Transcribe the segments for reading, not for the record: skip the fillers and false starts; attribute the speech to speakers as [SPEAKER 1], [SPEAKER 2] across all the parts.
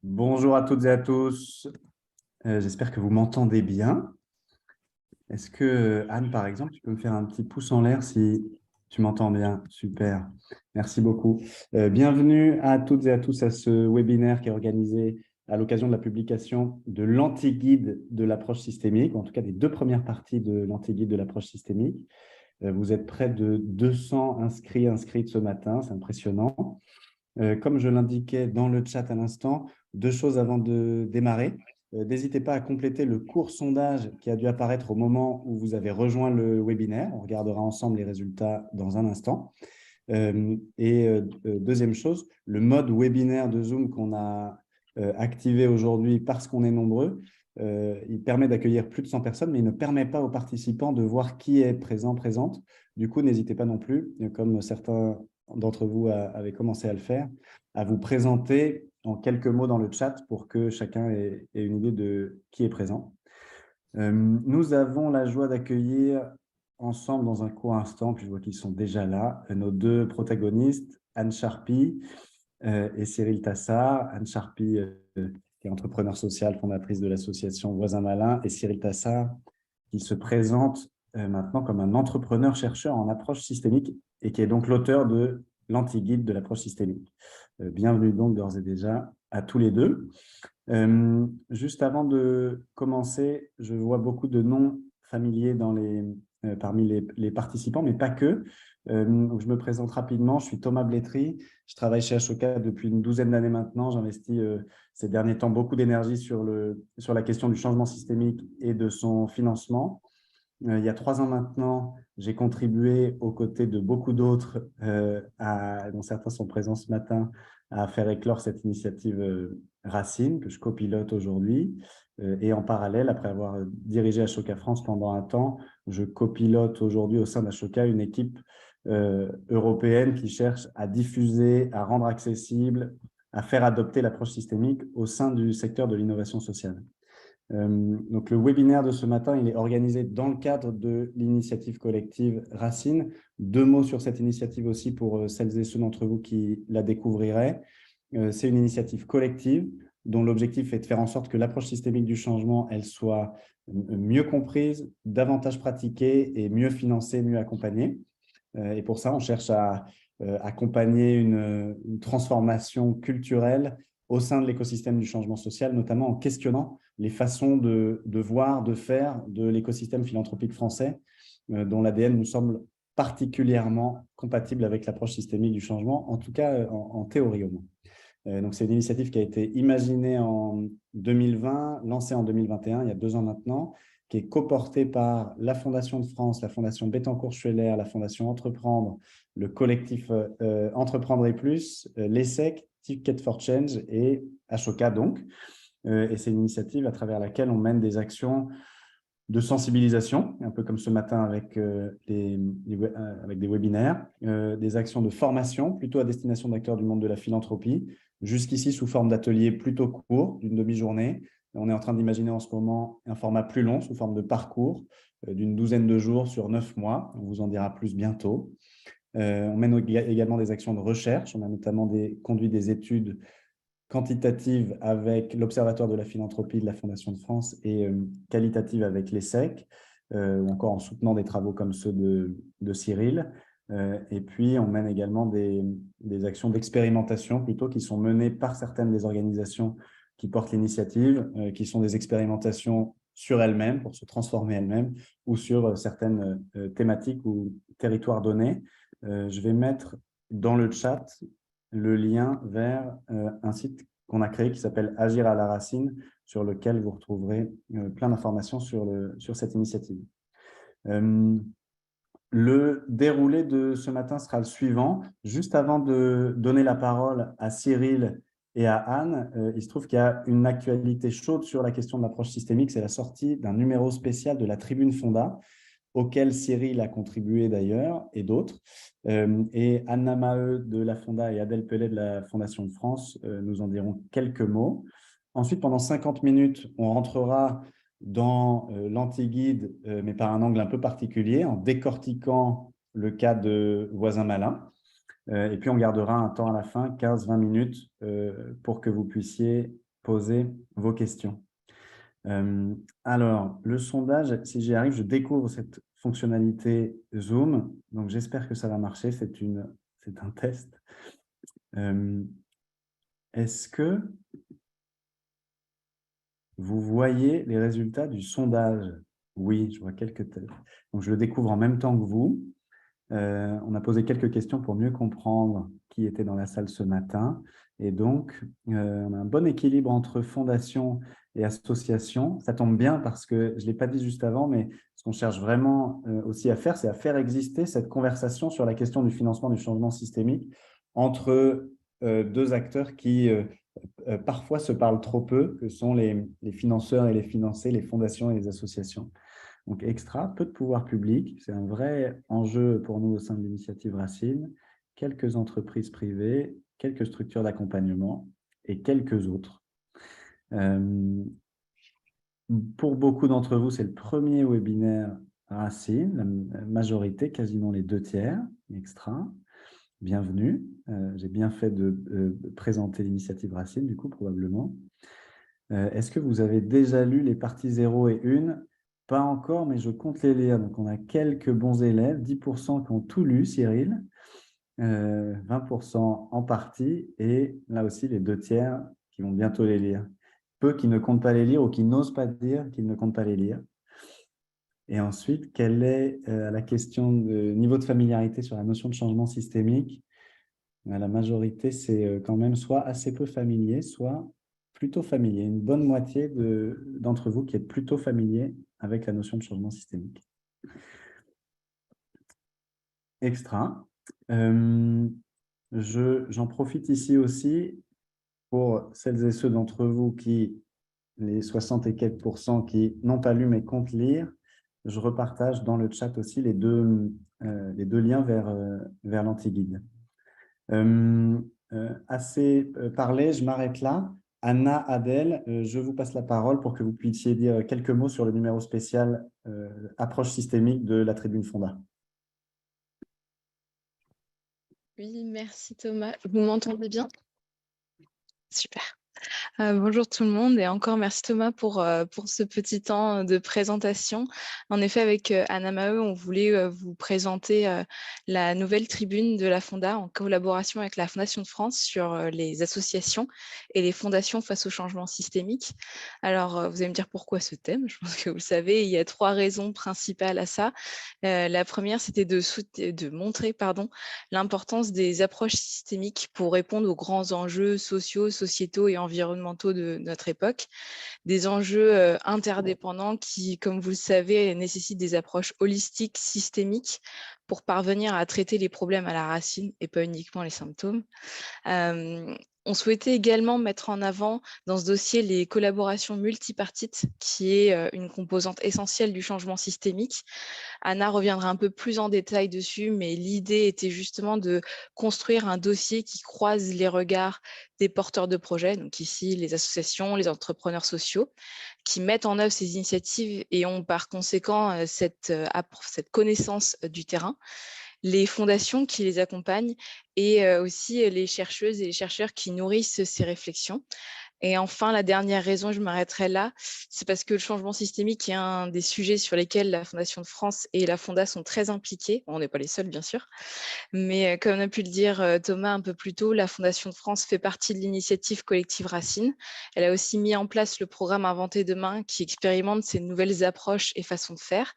[SPEAKER 1] Bonjour à toutes et à tous. J'espère que vous m'entendez bien. Est-ce que, Anne, par exemple, tu peux me faire un petit pouce en l'air si tu m'entends bien? Super. Merci beaucoup. Bienvenue à toutes et à tous à ce webinaire qui est organisé à l'occasion de la publication de l'anti-guide de l'approche systémique, ou en tout cas des deux premières parties de l'anti-guide de l'approche systémique. Vous êtes près de 200 inscrites ce matin, c'est impressionnant. Comme je l'indiquais dans le chat à l'instant, deux choses avant de démarrer. N'hésitez pas à compléter le court sondage qui a dû apparaître au moment où vous avez rejoint le webinaire. On regardera ensemble les résultats dans un instant. Deuxième chose, le mode webinaire de Zoom qu'on a activé aujourd'hui parce qu'on est nombreux, il permet d'accueillir plus de 100 personnes, mais il ne permet pas aux participants de voir qui est présent, présente. Du coup, n'hésitez pas non plus, comme certains d'entre vous avaient commencé à le faire, à vous présenter en quelques mots dans le chat pour que chacun ait une idée de qui est présent. Nous avons la joie d'accueillir ensemble dans un court instant, puis je vois qu'ils sont déjà là, nos deux protagonistes, Anne Charpy et Cyril Tassard. Anne Charpy, qui est entrepreneur social, fondatrice de l'association Voisin Malin, et Cyril Tassard, qui se présente maintenant comme un entrepreneur-chercheur en approche systémique et qui est donc l'auteur de l'anti-guide de l'approche systémique. Bienvenue donc d'ores et déjà à tous les deux. Juste avant de commencer, je vois beaucoup de noms familiers parmi les participants, mais pas que. Donc je me présente rapidement, je suis Thomas Blétry, je travaille chez Ashoka depuis une douzaine d'années maintenant. J'investis ces derniers temps beaucoup d'énergie sur la question du changement systémique et de son financement. Il y a 3 ans maintenant, j'ai contribué aux côtés de beaucoup d'autres, dont certains sont présents ce matin, à faire éclore cette initiative Racine, que je copilote aujourd'hui. Et en parallèle, après avoir dirigé Ashoka France pendant un temps, je copilote aujourd'hui au sein d'Ashoka une équipe européenne qui cherche à diffuser, à rendre accessible, à faire adopter l'approche systémique au sein du secteur de l'innovation sociale. Donc, le webinaire de ce matin, il est organisé dans le cadre de l'initiative collective Racine. 2 mots sur cette initiative aussi pour celles et ceux d'entre vous qui la découvriraient. C'est une initiative collective dont l'objectif est de faire en sorte que l'approche systémique du changement, elle soit mieux comprise, davantage pratiquée et mieux financée, mieux accompagnée. Et pour ça, on cherche à accompagner une transformation culturelle au sein de l'écosystème du changement social, notamment en questionnant les façons de voir, de faire de l'écosystème philanthropique français, dont l'ADN nous semble particulièrement compatible avec l'approche systémique du changement, en tout cas en théorie au moins. Donc, c'est une initiative qui a été imaginée en 2020, lancée en 2021, il y a 2 ans maintenant, qui est coportée par la Fondation de France, la Fondation Bettencourt-Schweller, la Fondation Entreprendre, le collectif Entreprendre et Plus, l'ESSEC, Ticket for Change et Ashoka donc. Et c'est une initiative à travers laquelle on mène des actions de sensibilisation, un peu comme ce matin avec des webinaires, des actions de formation, plutôt à destination d'acteurs du monde de la philanthropie, jusqu'ici sous forme d'ateliers plutôt courts, d'une demi-journée. On est en train d'imaginer en ce moment un format plus long, sous forme de parcours, d'une douzaine de jours sur 9 mois. On vous en dira plus bientôt. On mène également des actions de recherche. On a notamment conduit des études quantitative avec l'Observatoire de la philanthropie de la Fondation de France et qualitative avec l'ESSEC, ou encore en soutenant des travaux comme ceux de Cyril. Et puis, on mène également des actions d'expérimentation plutôt qui sont menées par certaines des organisations qui portent l'initiative, qui sont des expérimentations sur elles-mêmes, pour se transformer elles-mêmes, ou sur certaines thématiques ou territoires donnés. Je vais mettre dans le chat le lien vers un site qu'on a créé qui s'appelle Agir à la racine, sur lequel vous retrouverez plein d'informations sur cette initiative. Le déroulé de ce matin sera le suivant. Juste avant de donner la parole à Cyril et à Anne, il se trouve qu'il y a une actualité chaude sur la question de l'approche systémique. C'est la sortie d'un numéro spécial de la Tribune Fonda, auquel Cyril a contribué d'ailleurs, et d'autres. Et Anna Maheu de la Fonda et Adèle Pellet de la Fondation de France nous en diront quelques mots. Ensuite, pendant 50 minutes, on rentrera dans l'anti-guide, mais par un angle un peu particulier, en décortiquant le cas de Voisin Malin. Et puis, on gardera un temps à la fin, 15-20 minutes, pour que vous puissiez poser vos questions. Alors, le sondage, si j'y arrive, je découvre cette fonctionnalité Zoom. Donc, j'espère que ça va marcher. C'est un test. Est-ce que vous voyez les résultats du sondage? Oui, je vois quelques têtes. Donc, je le découvre en même temps que vous. On a posé quelques questions pour mieux comprendre qui était dans la salle ce matin. Et donc, on a un bon équilibre entre fondation et association. Ça tombe bien parce que, je ne l'ai pas dit juste avant, mais ce qu'on cherche vraiment aussi à faire, c'est à faire exister cette conversation sur la question du financement du changement systémique entre deux acteurs qui parfois se parlent trop peu, que sont les financeurs et les financés, les fondations et les associations. Donc, extra, peu de pouvoir public, c'est un vrai enjeu pour nous au sein de l'initiative Racine, quelques entreprises privées, quelques structures d'accompagnement et quelques autres. Pour beaucoup d'entre vous, c'est le premier webinaire Racine, la majorité, quasiment les 2/3, extra. Bienvenue. J'ai bien fait de présenter l'initiative Racine, du coup, probablement. Est-ce que vous avez déjà lu les parties 0 et 1? Pas encore, mais je compte les lire. Donc, on a quelques bons élèves, 10% qui ont tout lu, Cyril, 20% en partie, et là aussi, les 2/3 qui vont bientôt les lire. Peu qui ne comptent pas les lire ou qui n'osent pas dire qu'ils ne comptent pas les lire. Et ensuite, quelle est la question de niveau de familiarité sur la notion de changement systémique? La majorité, c'est quand même soit assez peu familier, soit plutôt familier. Une bonne moitié d'entre vous qui êtes plutôt familier avec la notion de changement systémique. Extra. J'en profite ici aussi pour celles et ceux d'entre vous qui, les 60 et quelques % qui n'ont pas lu mais comptent lire, je repartage dans le chat aussi les deux liens vers l'anti-guide. Assez parlé, je m'arrête là. Anna, Adèle, je vous passe la parole pour que vous puissiez dire quelques mots sur le numéro spécial approche systémique de la Tribune Fonda.
[SPEAKER 2] Oui, merci Thomas. Vous m'entendez bien? Super. Bonjour tout le monde et encore merci Thomas pour ce petit temps de présentation. En effet, avec Anna Maheu, on voulait vous présenter la nouvelle tribune de la Fonda en collaboration avec la Fondation de France sur les associations et les fondations face au changement systémique. Alors, vous allez me dire pourquoi ce thème? Je pense que vous le savez, il y a 3 raisons principales à ça. La première, c'était de montrer l'importance des approches systémiques pour répondre aux grands enjeux sociaux, sociétaux et environnementaux de notre époque. Des enjeux interdépendants qui, comme vous le savez, nécessitent des approches holistiques, systémiques, pour parvenir à traiter les problèmes à la racine et pas uniquement les symptômes. On souhaitait également mettre en avant dans ce dossier les collaborations multipartites, qui est une composante essentielle du changement systémique. Anna reviendra un peu plus en détail dessus, mais l'idée était justement de construire un dossier qui croise les regards des porteurs de projets, donc ici les associations, les entrepreneurs sociaux, qui mettent en œuvre ces initiatives et ont par conséquent cette connaissance du terrain, les fondations qui les accompagnent et aussi les chercheuses et les chercheurs qui nourrissent ces réflexions. Et enfin, la dernière raison, je m'arrêterai là, c'est parce que le changement systémique est un des sujets sur lesquels la Fondation de France et la Fonda sont très impliqués. On n'est pas les seuls, bien sûr. Mais comme a pu le dire Thomas un peu plus tôt, la Fondation de France fait partie de l'initiative collective Racine. Elle a aussi mis en place le programme Inventer demain qui expérimente ces nouvelles approches et façons de faire.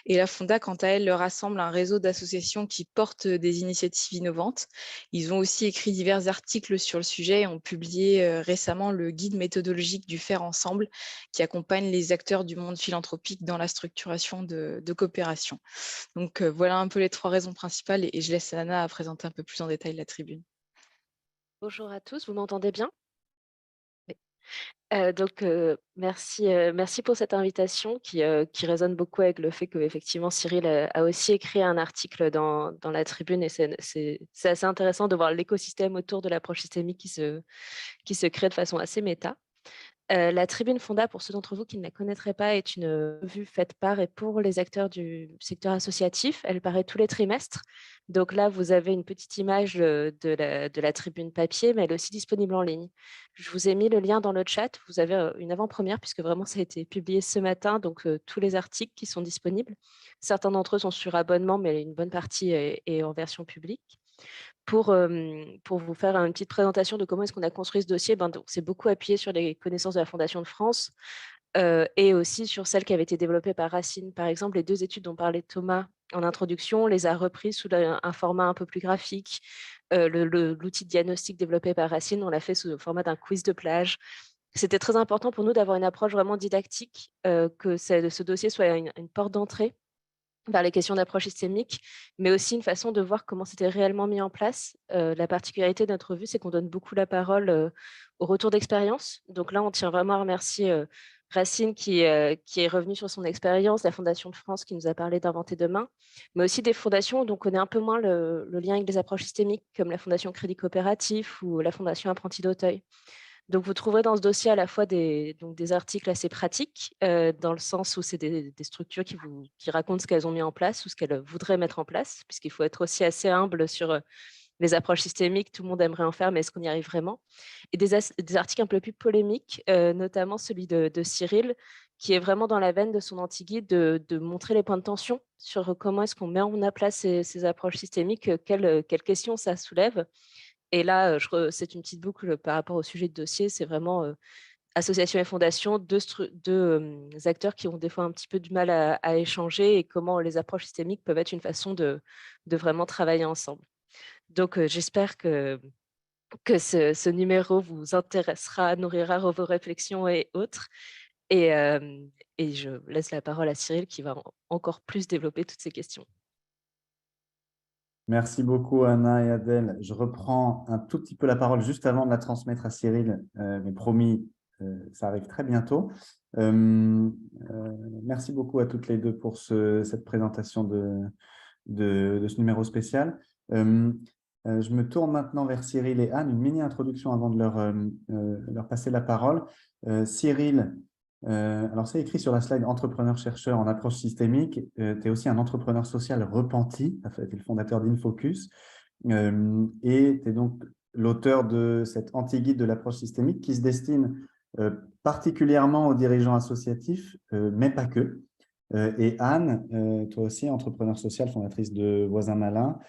[SPEAKER 2] Et la Fonda, quant à elle, rassemble un réseau d'associations qui portent des initiatives innovantes. Ils ont aussi écrit divers articles sur le sujet et ont publié récemment le guide méthodologique du faire ensemble qui accompagne les acteurs du monde philanthropique dans la structuration de coopération. Donc voilà un peu les 3 raisons principales et je laisse Anna à présenter un peu plus en détail la tribune.
[SPEAKER 3] Bonjour à tous, vous m'entendez bien? Oui. Merci, merci pour cette invitation qui résonne beaucoup avec le fait qu'effectivement Cyril a aussi écrit un article dans la tribune et c'est assez intéressant de voir l'écosystème autour de l'approche systémique qui se crée de façon assez méta. La Tribune Fonda, pour ceux d'entre vous qui ne la connaîtraient pas, est une revue faite par et pour les acteurs du secteur associatif. Elle paraît tous les trimestres. Donc là, vous avez une petite image de la tribune papier, mais elle est aussi disponible en ligne. Je vous ai mis le lien dans le chat. Vous avez une avant-première, puisque vraiment, ça a été publié ce matin. Donc, tous les articles qui sont disponibles. Certains d'entre eux sont sur abonnement, mais une bonne partie est en version publique. Pour vous faire une petite présentation de comment est-ce qu'on a construit ce dossier, c'est beaucoup appuyé sur les connaissances de la Fondation de France et aussi sur celles qui avaient été développées par Racine. Par exemple, les 2 études dont parlait Thomas en introduction, on les a reprises sous un format un peu plus graphique. L'outil de diagnostic développé par Racine, on l'a fait sous le format d'un quiz de plage. C'était très important pour nous d'avoir une approche vraiment didactique, que ce dossier soit une porte d'entrée vers les questions d'approche systémique, mais aussi une façon de voir comment c'était réellement mis en place. La particularité de notre revue, c'est qu'on donne beaucoup la parole au retour d'expérience. Donc là, on tient vraiment à remercier Racine qui est revenu sur son expérience, la Fondation de France qui nous a parlé d'Inventer demain, mais aussi des fondations dont on connaît un peu moins le lien avec les approches systémiques, comme la Fondation Crédit Coopératif ou la Fondation Apprenti d'Auteuil. Donc, vous trouverez dans ce dossier à la fois des articles assez pratiques, dans le sens où c'est des structures qui racontent ce qu'elles ont mis en place ou ce qu'elles voudraient mettre en place, puisqu'il faut être aussi assez humble sur les approches systémiques. Tout le monde aimerait en faire, mais est-ce qu'on y arrive vraiment? Et des articles un peu plus polémiques, notamment celui de Cyril, qui est vraiment dans la veine de son anti-guide de montrer les points de tension sur comment est-ce qu'on met en place ces approches systémiques, quelles questions ça soulève. Et là, c'est une petite boucle par rapport au sujet de dossier. C'est vraiment association et fondation, deux acteurs qui ont des fois un petit peu du mal à échanger et comment les approches systémiques peuvent être une façon de vraiment travailler ensemble. Donc, j'espère que ce numéro vous intéressera, nourrira vos réflexions et autres. Et je laisse la parole à Cyril qui va encore plus développer toutes ces questions.
[SPEAKER 1] Merci beaucoup, Anna et Adèle. Je reprends un tout petit peu la parole juste avant de la transmettre à Cyril, mais promis, ça arrive très bientôt. Merci beaucoup à toutes les deux pour cette présentation de ce numéro spécial. Je me tourne maintenant vers Cyril et Anne. Une mini-introduction avant de leur passer la parole. Cyril, alors c'est écrit sur la slide entrepreneur-chercheur en approche systémique. Tu es aussi un entrepreneur social repenti, tu es le fondateur d'Infocus, et tu es donc l'auteur de cet anti-guide de l'approche systémique qui se destine particulièrement aux dirigeants associatifs, mais pas que. Et Anne, toi aussi, entrepreneur social, fondatrice de Voisins Malins.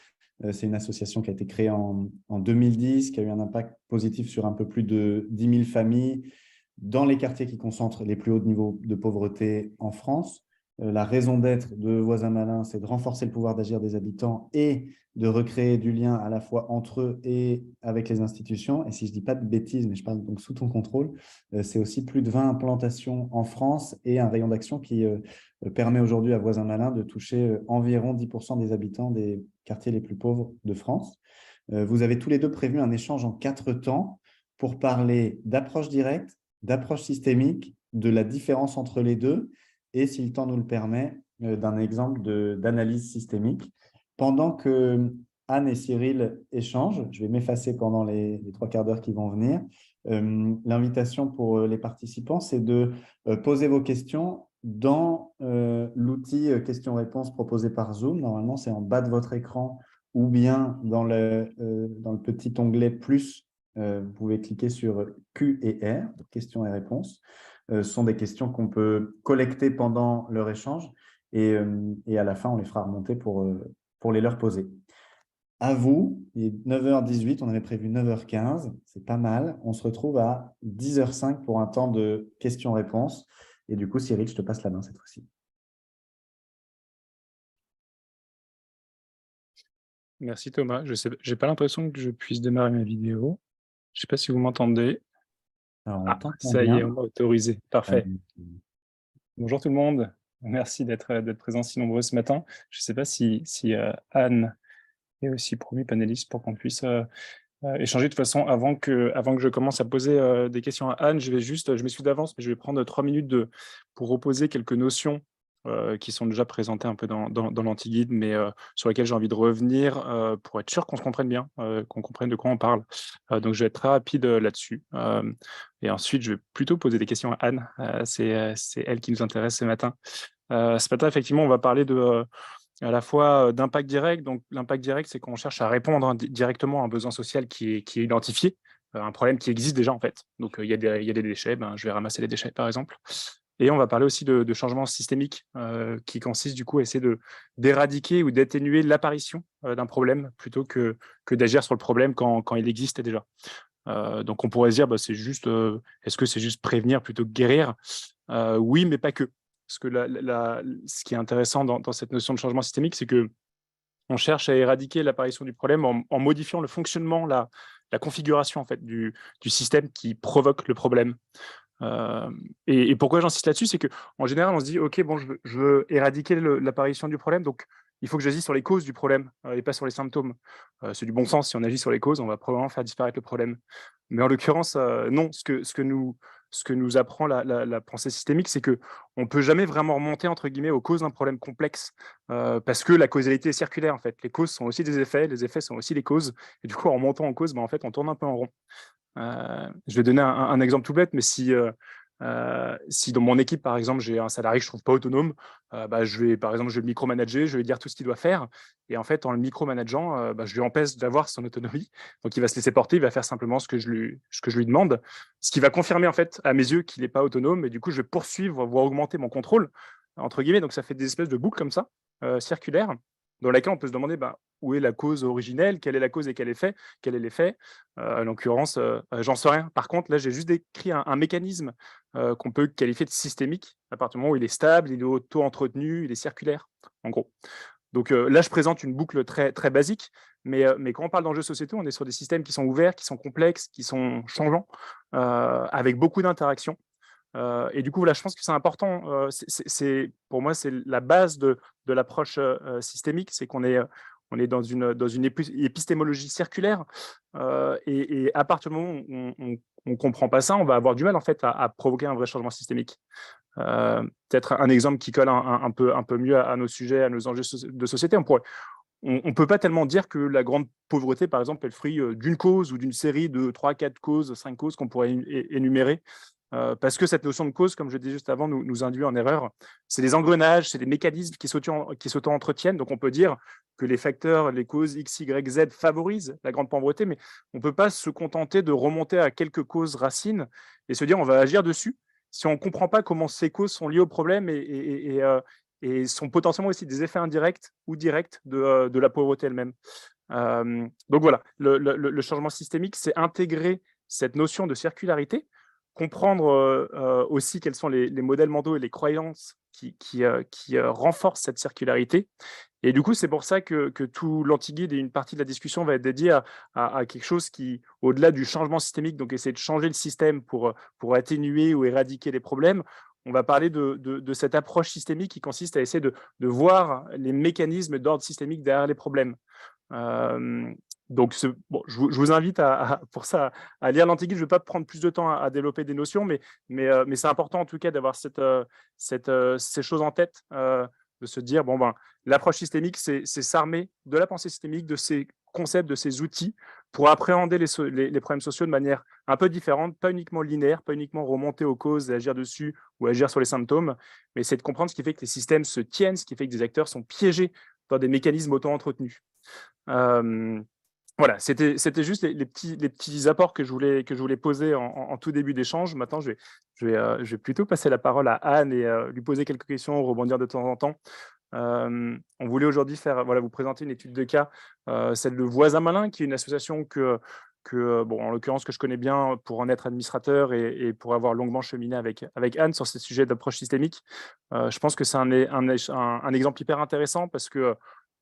[SPEAKER 1] C'est une association qui a été créée en 2010, qui a eu un impact positif sur un peu plus de 10 000 familles, dans les quartiers qui concentrent les plus hauts niveaux de pauvreté en France. La raison d'être de Voisins Malins, c'est de renforcer le pouvoir d'agir des habitants et de recréer du lien à la fois entre eux et avec les institutions. Et si je ne dis pas de bêtises, mais je parle donc sous ton contrôle, c'est aussi plus de 20 implantations en France et un rayon d'action qui permet aujourd'hui à Voisins Malins de toucher environ 10% des habitants des quartiers les plus pauvres de France. Vous avez tous les deux prévu un échange en 4 temps pour parler d'approche directe, d'approche systémique, de la différence entre les deux, et si le temps nous le permet, d'un exemple d'analyse systémique. Pendant que Anne et Cyril échangent, je vais m'effacer pendant les 3 quarts d'heure qui vont venir. L'invitation pour les participants, c'est de poser vos questions dans l'outil questions-réponses proposé par Zoom. Normalement, c'est en bas de votre écran ou bien dans le petit onglet « Plus ». Vous pouvez cliquer sur Q et R, questions et réponses. Ce sont des questions qu'on peut collecter pendant leur échange et à la fin, on les fera remonter pour les leur poser. À vous, il est 9h18, on avait prévu 9h15, c'est pas mal. On se retrouve à 10h05 pour un temps de questions-réponses. Et du coup, Cyril, je te passe la main cette fois-ci.
[SPEAKER 4] Merci Thomas. Je n'ai pas l'impression que je puisse démarrer ma vidéo. Je ne sais pas si vous m'entendez.
[SPEAKER 1] Alors, on
[SPEAKER 4] ça y est,
[SPEAKER 1] bien.
[SPEAKER 4] on m'a autorisé. Parfait. Bonjour tout le monde. Merci d'être présents si nombreux ce matin. Je ne sais pas si Anne est aussi promu panéliste pour qu'on puisse échanger. De toute façon, avant que je commence à poser des questions à Anne, je m'excuse d'avance, mais je vais prendre 3 minutes pour reposer quelques notions qui sont déjà présentés un peu dans l'anti-guide, mais sur lesquels j'ai envie de revenir pour être sûr qu'on se comprenne bien, qu'on comprenne de quoi on parle. Donc, je vais être très rapide là-dessus. Et ensuite, je vais plutôt poser des questions à Anne. C'est elle qui nous intéresse ce matin. Ce matin, effectivement, on va parler à la fois d'impact direct. Donc, l'impact direct, c'est qu'on cherche à répondre directement à un besoin social qui est identifié, un problème qui existe déjà, en fait. Donc, il y a des déchets, je vais ramasser les déchets, par exemple. Et on va parler aussi de changements systémiques qui consistent du coup à essayer d'éradiquer ou d'atténuer l'apparition d'un problème plutôt que d'agir sur le problème quand il existe déjà. Donc on pourrait se dire, c'est juste, est-ce que c'est juste prévenir plutôt que guérir? Oui, mais pas que. Parce que ce qui est intéressant dans cette notion de changement systémique, c'est que on cherche à éradiquer l'apparition du problème en modifiant le fonctionnement, la configuration en fait, du système qui provoque le problème. Et pourquoi j'insiste là-dessus, c'est qu'en général, on se dit, OK, bon, je veux éradiquer l'apparition du problème, donc il faut que j'agisse sur les causes du problème et pas sur les symptômes. C'est du bon sens, si on agit sur les causes, on va probablement faire disparaître le problème. Mais en l'occurrence, non, ce que nous apprend la pensée systémique, c'est qu'on ne peut jamais vraiment remonter, entre guillemets, aux causes d'un problème complexe, parce que la causalité est circulaire, en fait. Les causes sont aussi des effets, les effets sont aussi les causes, et du coup, en remontant en cause, en fait, on tourne un peu en rond. Je vais donner un exemple tout bête, mais si dans mon équipe, par exemple, j'ai un salarié que je trouve pas autonome, je vais le micromanager, je vais lui dire tout ce qu'il doit faire. Et en fait, en le micromanageant, je lui empêche d'avoir son autonomie. Donc, il va se laisser porter, il va faire simplement ce que je lui demande, ce qui va confirmer en fait à mes yeux qu'il n'est pas autonome. Et du coup, je vais poursuivre, voire augmenter mon contrôle, entre guillemets. Donc, ça fait des espèces de boucles comme ça, circulaires, dans laquelle on peut se demander où est la cause originelle, quelle est la cause et quel est l'effet. En l'occurrence, j'en sais rien. Par contre, là, j'ai juste décrit un mécanisme qu'on peut qualifier de systémique, à partir du moment où il est stable, il est auto-entretenu, il est circulaire, en gros. Donc là, je présente une boucle très, très basique, mais quand on parle d'enjeux sociétaux, on est sur des systèmes qui sont ouverts, qui sont complexes, qui sont changeants, avec beaucoup d'interactions. Et du coup, là, je pense que c'est important. Pour moi, c'est la base de l'approche systémique, c'est qu'on est dans une épistémologie circulaire. Et à partir du moment où on ne comprend pas ça, on va avoir du mal en fait à provoquer un vrai changement systémique. Peut-être un exemple qui colle un peu mieux à nos sujets, à nos enjeux de société. On ne peut pas tellement dire que la grande pauvreté, par exemple, est le fruit d'une cause ou d'une série de 3, 4 causes, 5 causes qu'on pourrait énumérer. Parce que cette notion de cause, comme je disais juste avant, nous induit en erreur. C'est des engrenages, c'est des mécanismes qui s'auto-entretiennent. Donc, on peut dire que les facteurs, les causes X, Y, Z favorisent la grande pauvreté, mais on ne peut pas se contenter de remonter à quelques causes racines et se dire on va agir dessus si on ne comprend pas comment ces causes sont liées au problème et sont potentiellement aussi des effets indirects ou directs de la pauvreté elle-même. Donc voilà, le changement systémique, c'est intégrer cette notion de circularité, comprendre aussi quels sont les modèles mentaux et les croyances qui renforcent cette circularité. Et du coup, c'est pour ça que tout l'anti-guide et une partie de la discussion va être dédiée à quelque chose qui, au-delà du changement systémique, donc essayer de changer le système pour atténuer ou éradiquer les problèmes, on va parler de cette approche systémique qui consiste à essayer de voir les mécanismes d'ordre systémique derrière les problèmes. Donc, je vous invite pour ça à lire l'Anti-Guide. Je ne vais pas prendre plus de temps à développer des notions, mais c'est important en tout cas d'avoir ces choses en tête, de se dire, l'approche systémique, c'est s'armer de la pensée systémique, de ces concepts, de ces outils, pour appréhender les problèmes sociaux de manière un peu différente, pas uniquement linéaire, pas uniquement remonter aux causes et agir dessus ou agir sur les symptômes, mais c'est de comprendre ce qui fait que les systèmes se tiennent, ce qui fait que des acteurs sont piégés dans des mécanismes auto-entretenus. Voilà, c'était juste les petits apports que je voulais poser en tout début d'échange. Maintenant, je vais plutôt passer la parole à Anne et lui poser quelques questions, rebondir de temps en temps. On voulait aujourd'hui vous présenter une étude de cas, celle de Voisin Malin, qui est une association en l'occurrence, que je connais bien pour en être administrateur et pour avoir longuement cheminé avec Anne sur ces sujets d'approche systémique. Je pense que c'est un exemple hyper intéressant parce que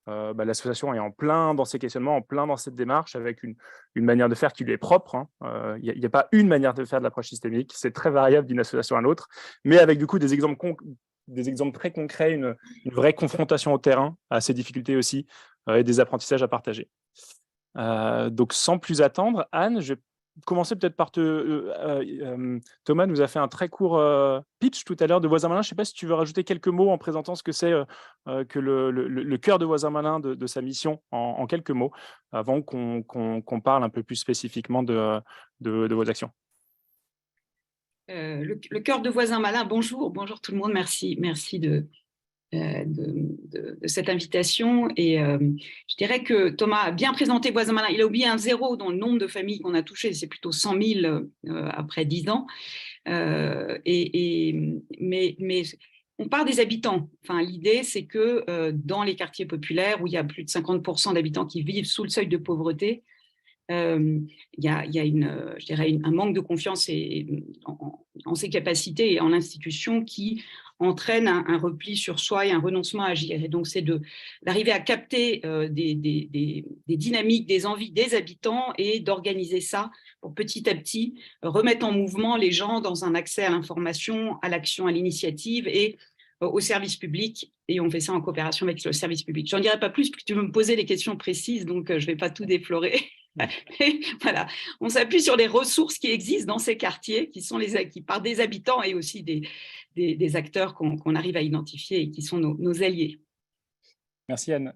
[SPEAKER 4] l'association est en plein dans ces questionnements, en plein dans cette démarche, avec une manière de faire qui lui est propre. Il n'y a pas une manière de faire de l'approche systémique, c'est très variable d'une association à l'autre, mais avec du coup des exemples très concrets, une vraie confrontation au terrain à ces difficultés aussi, et des apprentissages à partager. Donc sans plus attendre, Anne, je vais commencer peut-être par Thomas nous a fait un très court pitch tout à l'heure de Voisin Malin. Je ne sais pas si tu veux rajouter quelques mots en présentant ce que c'est que le cœur de Voisin Malin, de sa mission, en quelques mots, avant qu'on parle un peu plus spécifiquement de vos actions.
[SPEAKER 5] Le cœur de Voisin Malin, bonjour tout le monde, merci de cette invitation. Et je dirais que Thomas a bien présenté Voisin Malin. Il a oublié un 0 dans le nombre de familles qu'on a touchées, c'est plutôt 100 000 après 10 ans. Mais on part des habitants. Enfin, l'idée, c'est que dans les quartiers populaires, où il y a plus de 50% d'habitants qui vivent sous le seuil de pauvreté, il y a je dirais un manque de confiance en ses capacités et en l'institution qui entraîne un repli sur soi et un renoncement à agir. Et donc, c'est d'arriver à capter des dynamiques, des envies des habitants et d'organiser ça pour petit à petit remettre en mouvement les gens dans un accès à l'information, à l'action, à l'initiative et au service public. Et on fait ça en coopération avec le service public. Je n'en dirai pas plus, parce que tu veux me poser des questions précises, donc je ne vais pas tout déflorer. Voilà, on s'appuie sur les ressources qui existent dans ces quartiers, qui partent des habitants et aussi des acteurs qu'on arrive à identifier et qui sont nos alliés.
[SPEAKER 4] Merci Anne.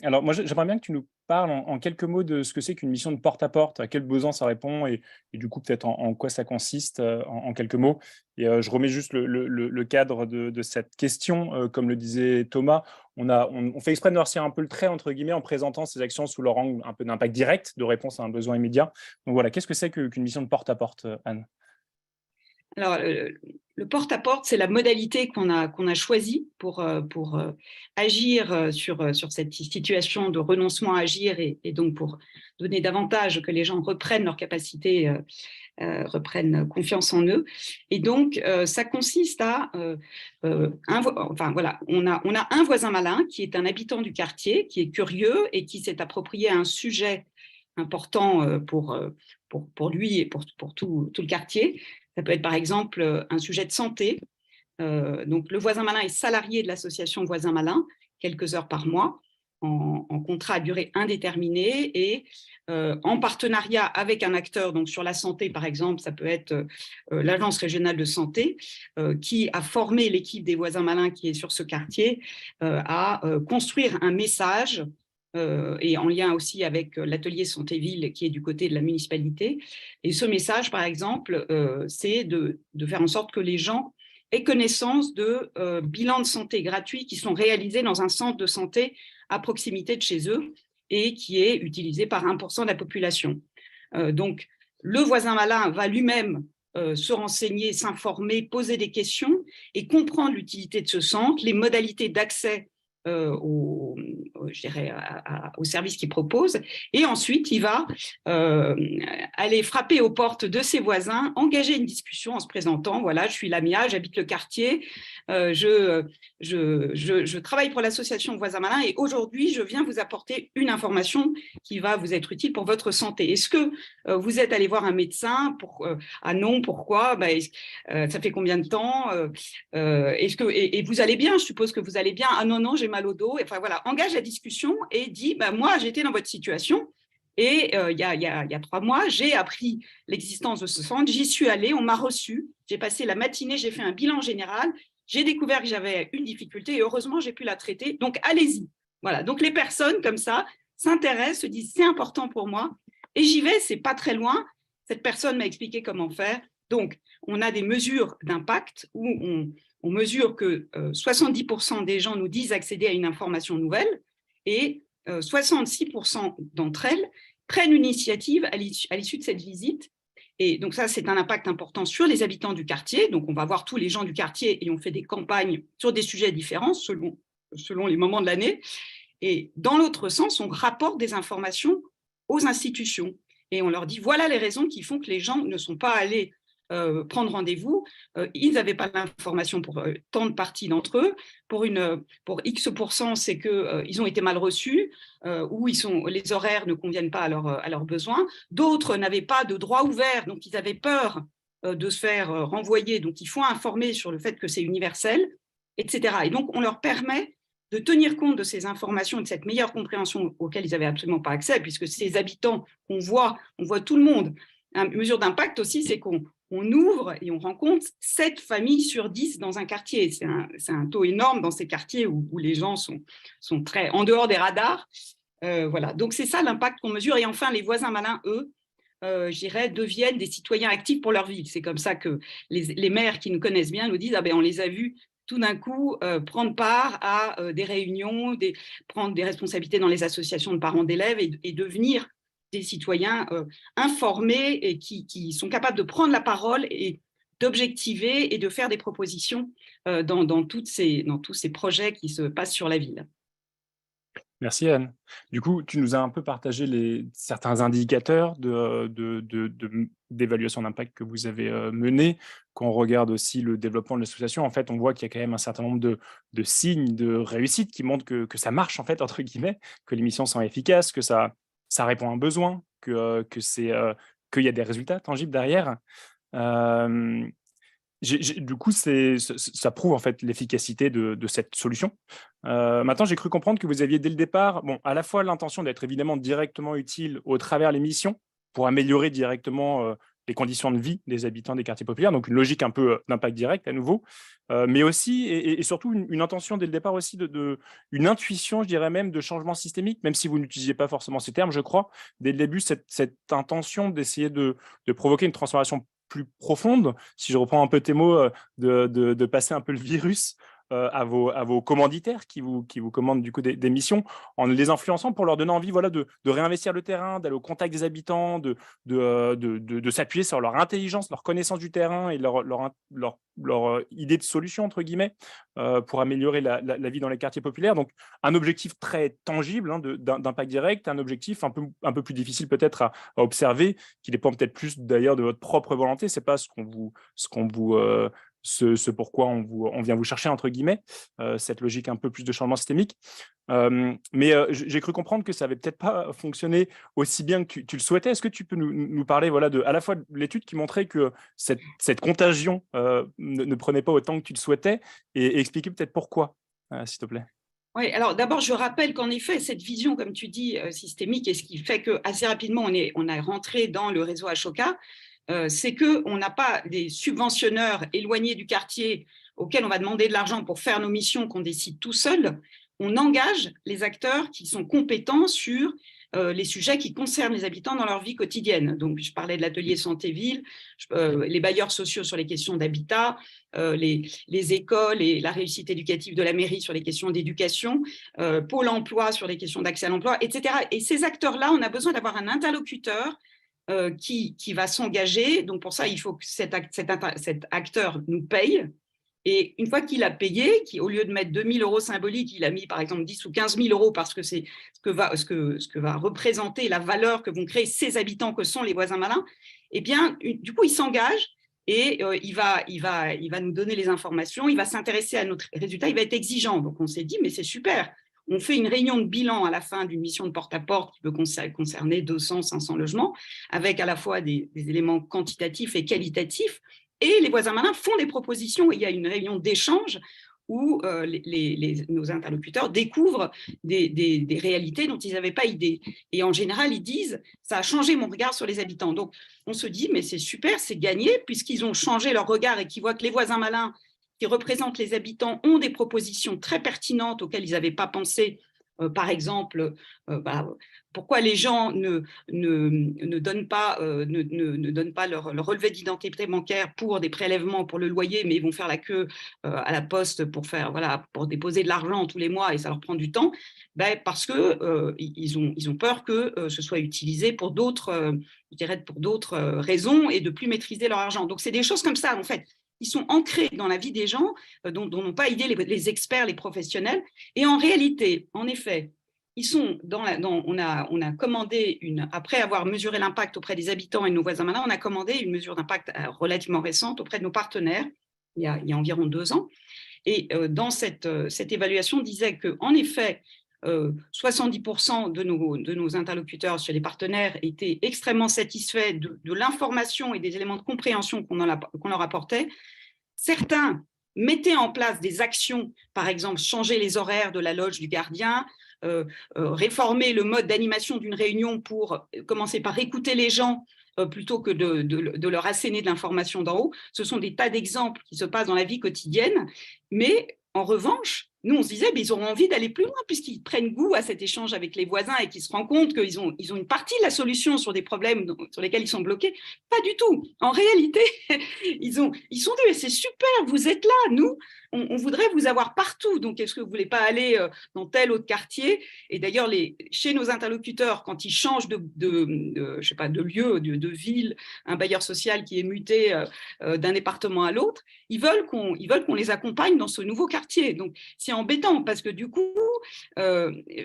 [SPEAKER 4] Alors moi j'aimerais bien que tu nous parles en quelques mots de ce que c'est qu'une mission de porte-à-porte, à quel besoin ça répond et du coup peut-être en quoi ça consiste en quelques mots. Et je remets juste le cadre de cette question. Comme le disait Thomas, on fait exprès de noircir un peu le trait entre guillemets en présentant ces actions sous leur angle un peu d'impact direct, de réponse à un besoin immédiat. Donc voilà, qu'est-ce que c'est qu'une mission de porte-à-porte, Anne ?
[SPEAKER 5] Alors, le porte-à-porte, c'est la modalité qu'on a choisie pour agir sur cette situation de renoncement à agir et donc pour donner davantage que les gens reprennent leur capacité, reprennent confiance en eux. Et donc, ça consiste à… voilà, on a un voisin malin qui est un habitant du quartier, qui est curieux et qui s'est approprié un sujet important pour lui et pour tout le quartier. Ça peut être par exemple un sujet de santé. Donc, le voisin malin est salarié de l'association Voisin Malin, quelques heures par mois, en contrat à durée indéterminée et en partenariat avec un acteur. Donc, sur la santé, par exemple, ça peut être l'Agence régionale de santé qui a formé l'équipe des Voisins Malins qui est sur ce quartier à construire un message et en lien aussi avec l'atelier Santé-Ville qui est du côté de la municipalité. Et ce message, par exemple, c'est de faire en sorte que les gens aient connaissance de bilans de santé gratuits qui sont réalisés dans un centre de santé à proximité de chez eux et qui est utilisé par 1% de la population. Donc, le voisin malin va lui-même se renseigner, s'informer, poser des questions et comprendre l'utilité de ce centre, les modalités d'accès au service qu'il propose, et ensuite il va aller frapper aux portes de ses voisins, engager une discussion en se présentant, voilà, je suis Lamia, j'habite le quartier, je travaille pour l'association Voisins Malins et aujourd'hui je viens vous apporter une information qui va vous être utile pour votre santé. Est-ce que vous êtes allé voir un médecin ah non, pourquoi? Ça fait combien de temps? Et vous allez bien? Je suppose que vous allez bien. Ah non, j'ai mal au dos. Enfin voilà, engage la discussion et dit moi j'étais dans votre situation et il y a 3 mois j'ai appris l'existence de ce centre, j'y suis allée, on m'a reçu, j'ai passé la matinée, j'ai fait un bilan général, j'ai découvert que j'avais une difficulté et heureusement j'ai pu la traiter, donc allez-y. Voilà, donc les personnes comme ça s'intéressent, se disent c'est important pour moi et j'y vais, c'est pas très loin, cette personne m'a expliqué comment faire. Donc on a des mesures d'impact où on mesure que 70% des gens nous disent accéder à une information nouvelle et 66% d'entre elles prennent une initiative à l'issue de cette visite. Et donc ça, c'est un impact important sur les habitants du quartier. Donc on va voir tous les gens du quartier et on fait des campagnes sur des sujets différents selon les moments de l'année. Et dans l'autre sens, on rapporte des informations aux institutions et on leur dit voilà les raisons qui font que les gens ne sont pas allés prendre rendez-vous, ils n'avaient pas l'information pour tant de parties d'entre eux, pour X%, c'est qu'ils ont été mal reçus, ou les horaires ne conviennent pas à leurs besoins, d'autres n'avaient pas de droit ouvert, donc ils avaient peur de se faire renvoyer, donc il faut informer sur le fait que c'est universel, etc. Et donc on leur permet de tenir compte de ces informations et de cette meilleure compréhension auxquelles ils n'avaient absolument pas accès, puisque ces habitants qu'on voit, on voit tout le monde, une mesure d'impact aussi, c'est qu'on ouvre et on rencontre 7 familles sur 10 dans un quartier. C'est un taux énorme dans ces quartiers où les gens sont très en dehors des radars. Voilà. Donc, c'est ça l'impact qu'on mesure. Et enfin, les voisins malins, eux, je dirais, deviennent des citoyens actifs pour leur ville. C'est comme ça que les maires qui nous connaissent bien nous disent « Ah ben, on les a vus tout d'un coup prendre part à des réunions, prendre des responsabilités dans les associations de parents d'élèves et devenir des citoyens informés et qui sont capables de prendre la parole et d'objectiver et de faire des propositions dans tous ces projets qui se passent sur la ville. »
[SPEAKER 4] Merci Anne. Du coup, tu nous as un peu partagé certains indicateurs d'évaluation d'impact que vous avez menés. Quand on regarde aussi le développement de l'association, en fait, on voit qu'il y a quand même un certain nombre de signes de réussite qui montrent que ça marche, en fait, entre guillemets, que les missions sont efficaces, que ça répond à un besoin, qu'il y a des résultats tangibles derrière. Du coup, ça prouve en fait l'efficacité de cette solution. Maintenant, j'ai cru comprendre que vous aviez dès le départ, à la fois l'intention d'être évidemment directement utile au travers les missions pour améliorer directement les conditions de vie des habitants des quartiers populaires, donc une logique un peu d'impact direct à nouveau, mais aussi et surtout une intention dès le départ aussi une intuition, je dirais même, de changement systémique, même si vous n'utilisiez pas forcément ces termes, je crois, dès le début, cette intention d'essayer de provoquer une transformation plus profonde, si je reprends un peu tes mots, de passer un peu le virus à vos commanditaires qui vous commandent du coup des missions, en les influençant pour leur donner envie de réinvestir le terrain, d'aller au contact des habitants, de s'appuyer sur leur intelligence, leur connaissance du terrain et leur idée de solution, entre guillemets, pour améliorer la vie dans les quartiers populaires. Donc, un objectif très tangible d'impact direct, un objectif un peu plus difficile peut-être à observer, qui dépend peut-être plus d'ailleurs de votre propre volonté. C'est pas ce pourquoi on vient vous chercher, entre guillemets, cette logique un peu plus de changement systémique. Mais j'ai cru comprendre que ça n'avait peut-être pas fonctionné aussi bien que tu le souhaitais. Est-ce que tu peux nous parler à la fois de l'étude qui montrait que cette contagion ne prenait pas autant que tu le souhaitais et expliquer peut-être pourquoi, s'il te plaît?
[SPEAKER 5] Oui, alors d'abord, je rappelle qu'en effet, cette vision, comme tu dis, systémique, et ce qui fait qu'assez rapidement, on est rentré dans le réseau Ashoka, c'est qu'on n'a pas des subventionneurs éloignés du quartier auxquels on va demander de l'argent pour faire nos missions qu'on décide tout seul. On engage les acteurs qui sont compétents sur les sujets qui concernent les habitants dans leur vie quotidienne. Donc, je parlais de l'atelier santé-ville, les bailleurs sociaux sur les questions d'habitat, les écoles et la réussite éducative de la mairie sur les questions d'éducation, Pôle emploi sur les questions d'accès à l'emploi, etc. Et ces acteurs-là, on a besoin d'avoir un interlocuteur qui va s'engager. Donc, pour ça, il faut que cet acteur nous paye. Et une fois qu'il a payé, au lieu de mettre 2 000 € symboliques, il a mis par exemple 10 ou 15 000 € parce que c'est ce que va représenter la valeur que vont créer ces habitants que sont les voisins malins, eh bien, du coup, il s'engage et il va nous donner les informations, il va s'intéresser à notre résultat, il va être exigeant. Donc, on s'est dit, mais c'est super. On fait une réunion de bilan à la fin d'une mission de porte-à-porte qui peut concerner 200, 500 logements, avec à la fois des éléments quantitatifs et qualitatifs. Et les voisins malins font des propositions. Il y a une réunion d'échange où nos interlocuteurs découvrent des réalités dont ils n'avaient pas idée. Et en général, ils disent « ça a changé mon regard sur les habitants ». Donc, on se dit « mais c'est super, c'est gagné » puisqu'ils ont changé leur regard et qu'ils voient que les voisins malins qui représentent les habitants ont des propositions très pertinentes auxquelles ils n'avaient pas pensé. Par exemple, pourquoi les gens ne donnent pas leur relevé d'identité bancaire pour des prélèvements pour le loyer, mais ils vont faire la queue à la poste pour déposer de l'argent tous les mois et ça leur prend du temps, parce que ils ont peur que ce soit utilisé pour d'autres raisons et de plus maîtriser leur argent. Donc c'est des choses comme ça en fait. Ils sont ancrés dans la vie des gens dont n'ont pas idée les experts, les professionnels. Et en réalité, en effet, ils sont on a commandé après avoir mesuré l'impact auprès des habitants et de nos voisins malins, on a commandé une mesure d'impact relativement récente auprès de nos partenaires, il y a environ 2 ans. Et dans cette évaluation, disait qu'en effet, 70% de nos interlocuteurs sur les partenaires étaient extrêmement satisfaits de l'information et des éléments de compréhension qu'on leur apportait. Certains mettaient en place des actions, par exemple changer les horaires de la loge du gardien, réformer le mode d'animation d'une réunion pour commencer par écouter les gens plutôt que de leur asséner de l'information d'en haut. Ce sont des tas d'exemples qui se passent dans la vie quotidienne, mais en revanche, nous, on se disait, ils auront envie d'aller plus loin puisqu'ils prennent goût à cet échange avec les voisins et qu'ils se rendent compte qu'ils ont une partie de la solution sur des problèmes sur lesquels ils sont bloqués. Pas du tout. En réalité, ils sont dit, c'est super, vous êtes là. Nous, on voudrait vous avoir partout. Donc, est-ce que vous ne voulez pas aller dans tel autre quartier? Et d'ailleurs, chez nos interlocuteurs, quand ils changent de lieu, de ville, un bailleur social qui est muté d'un département à l'autre, ils veulent qu'on les accompagne dans ce nouveau quartier. Donc, c'est embêtant parce que du coup,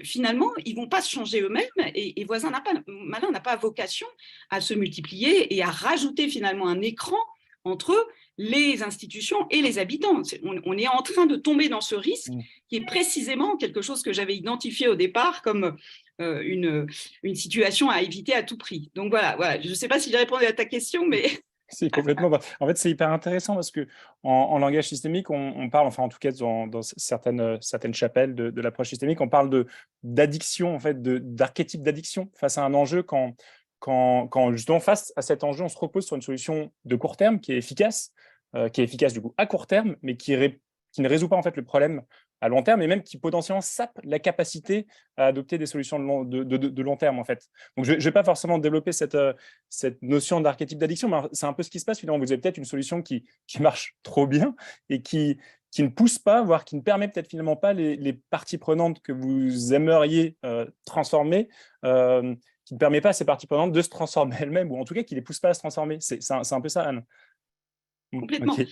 [SPEAKER 5] finalement, ils ne vont pas se changer eux-mêmes et Voisin Malin n'a pas vocation à se multiplier et à rajouter finalement un écran entre les institutions et les habitants. On est en train de tomber dans ce risque qui est précisément quelque chose que j'avais identifié au départ comme une situation à éviter à tout prix. Donc voilà. Je ne sais pas si j'ai répondu à ta question, mais…
[SPEAKER 4] Si, complètement. En fait, c'est hyper intéressant parce qu'en langage systémique, on parle, enfin en tout cas dans certaines chapelles de l'approche systémique, on parle d'addiction, en fait, d'archétype d'addiction face à un enjeu quand justement face à cet enjeu, on se repose sur une solution de court terme qui est efficace du coup à court terme, mais qui ne résout pas en fait le problème à long terme et même qui potentiellement sape la capacité à adopter des solutions de long terme en fait. Donc je ne vais pas forcément développer cette notion d'archétype d'addiction, mais c'est un peu ce qui se passe finalement. Vous avez peut-être une solution qui marche trop bien et qui ne pousse pas, voire qui ne permet peut-être finalement pas les parties prenantes que vous aimeriez transformer, qui ne permet pas à ces parties prenantes de se transformer elles-mêmes, ou en tout cas qui ne les pousse pas à se transformer. C'est un peu ça, Anne.
[SPEAKER 5] Complètement. Okay.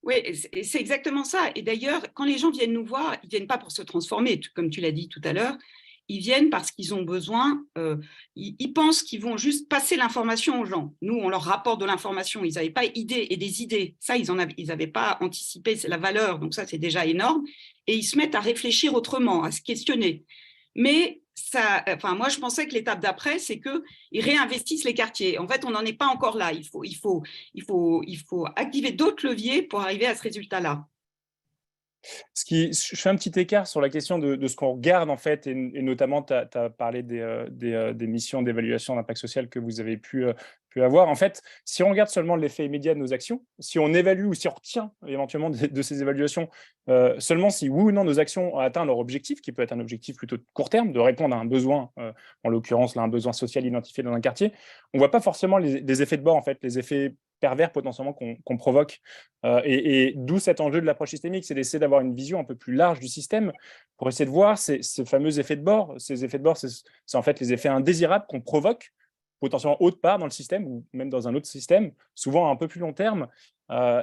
[SPEAKER 5] Oui, c'est exactement ça. Et d'ailleurs, quand les gens viennent nous voir, ils ne viennent pas pour se transformer, comme tu l'as dit tout à l'heure. Ils viennent parce qu'ils ont besoin, ils pensent qu'ils vont juste passer l'information aux gens. Nous, on leur rapporte de l'information. Ils n'avaient pas idée et des idées. Ça, ils n'avaient pas anticipé la valeur. Donc ça, c'est déjà énorme. Et ils se mettent à réfléchir autrement, à se questionner. Mais moi, je pensais que l'étape d'après, c'est qu'ils réinvestissent les quartiers. En fait, on n'en est pas encore là. Il faut activer d'autres leviers pour arriver à ce résultat-là.
[SPEAKER 4] Je fais un petit écart sur la question de ce qu'on regarde, en fait, et notamment, tu as parlé des missions d'évaluation d'impact social que vous avez pu avoir. En fait, si on regarde seulement l'effet immédiat de nos actions, si on évalue ou si on retient éventuellement de ces évaluations, seulement si oui ou non nos actions ont atteint leur objectif, qui peut être un objectif plutôt de court terme, de répondre à un besoin, en l'occurrence, là, un besoin social identifié dans un quartier, on ne voit pas forcément les effets de bord, en fait, les effets pervers potentiellement qu'on provoque. Et d'où cet enjeu de l'approche systémique, c'est d'essayer d'avoir une vision un peu plus large du système pour essayer de voir ces fameux effets de bord. Ces effets de bord, c'est en fait les effets indésirables qu'on provoque potentiellement autre part dans le système ou même dans un autre système, souvent à un peu plus long terme.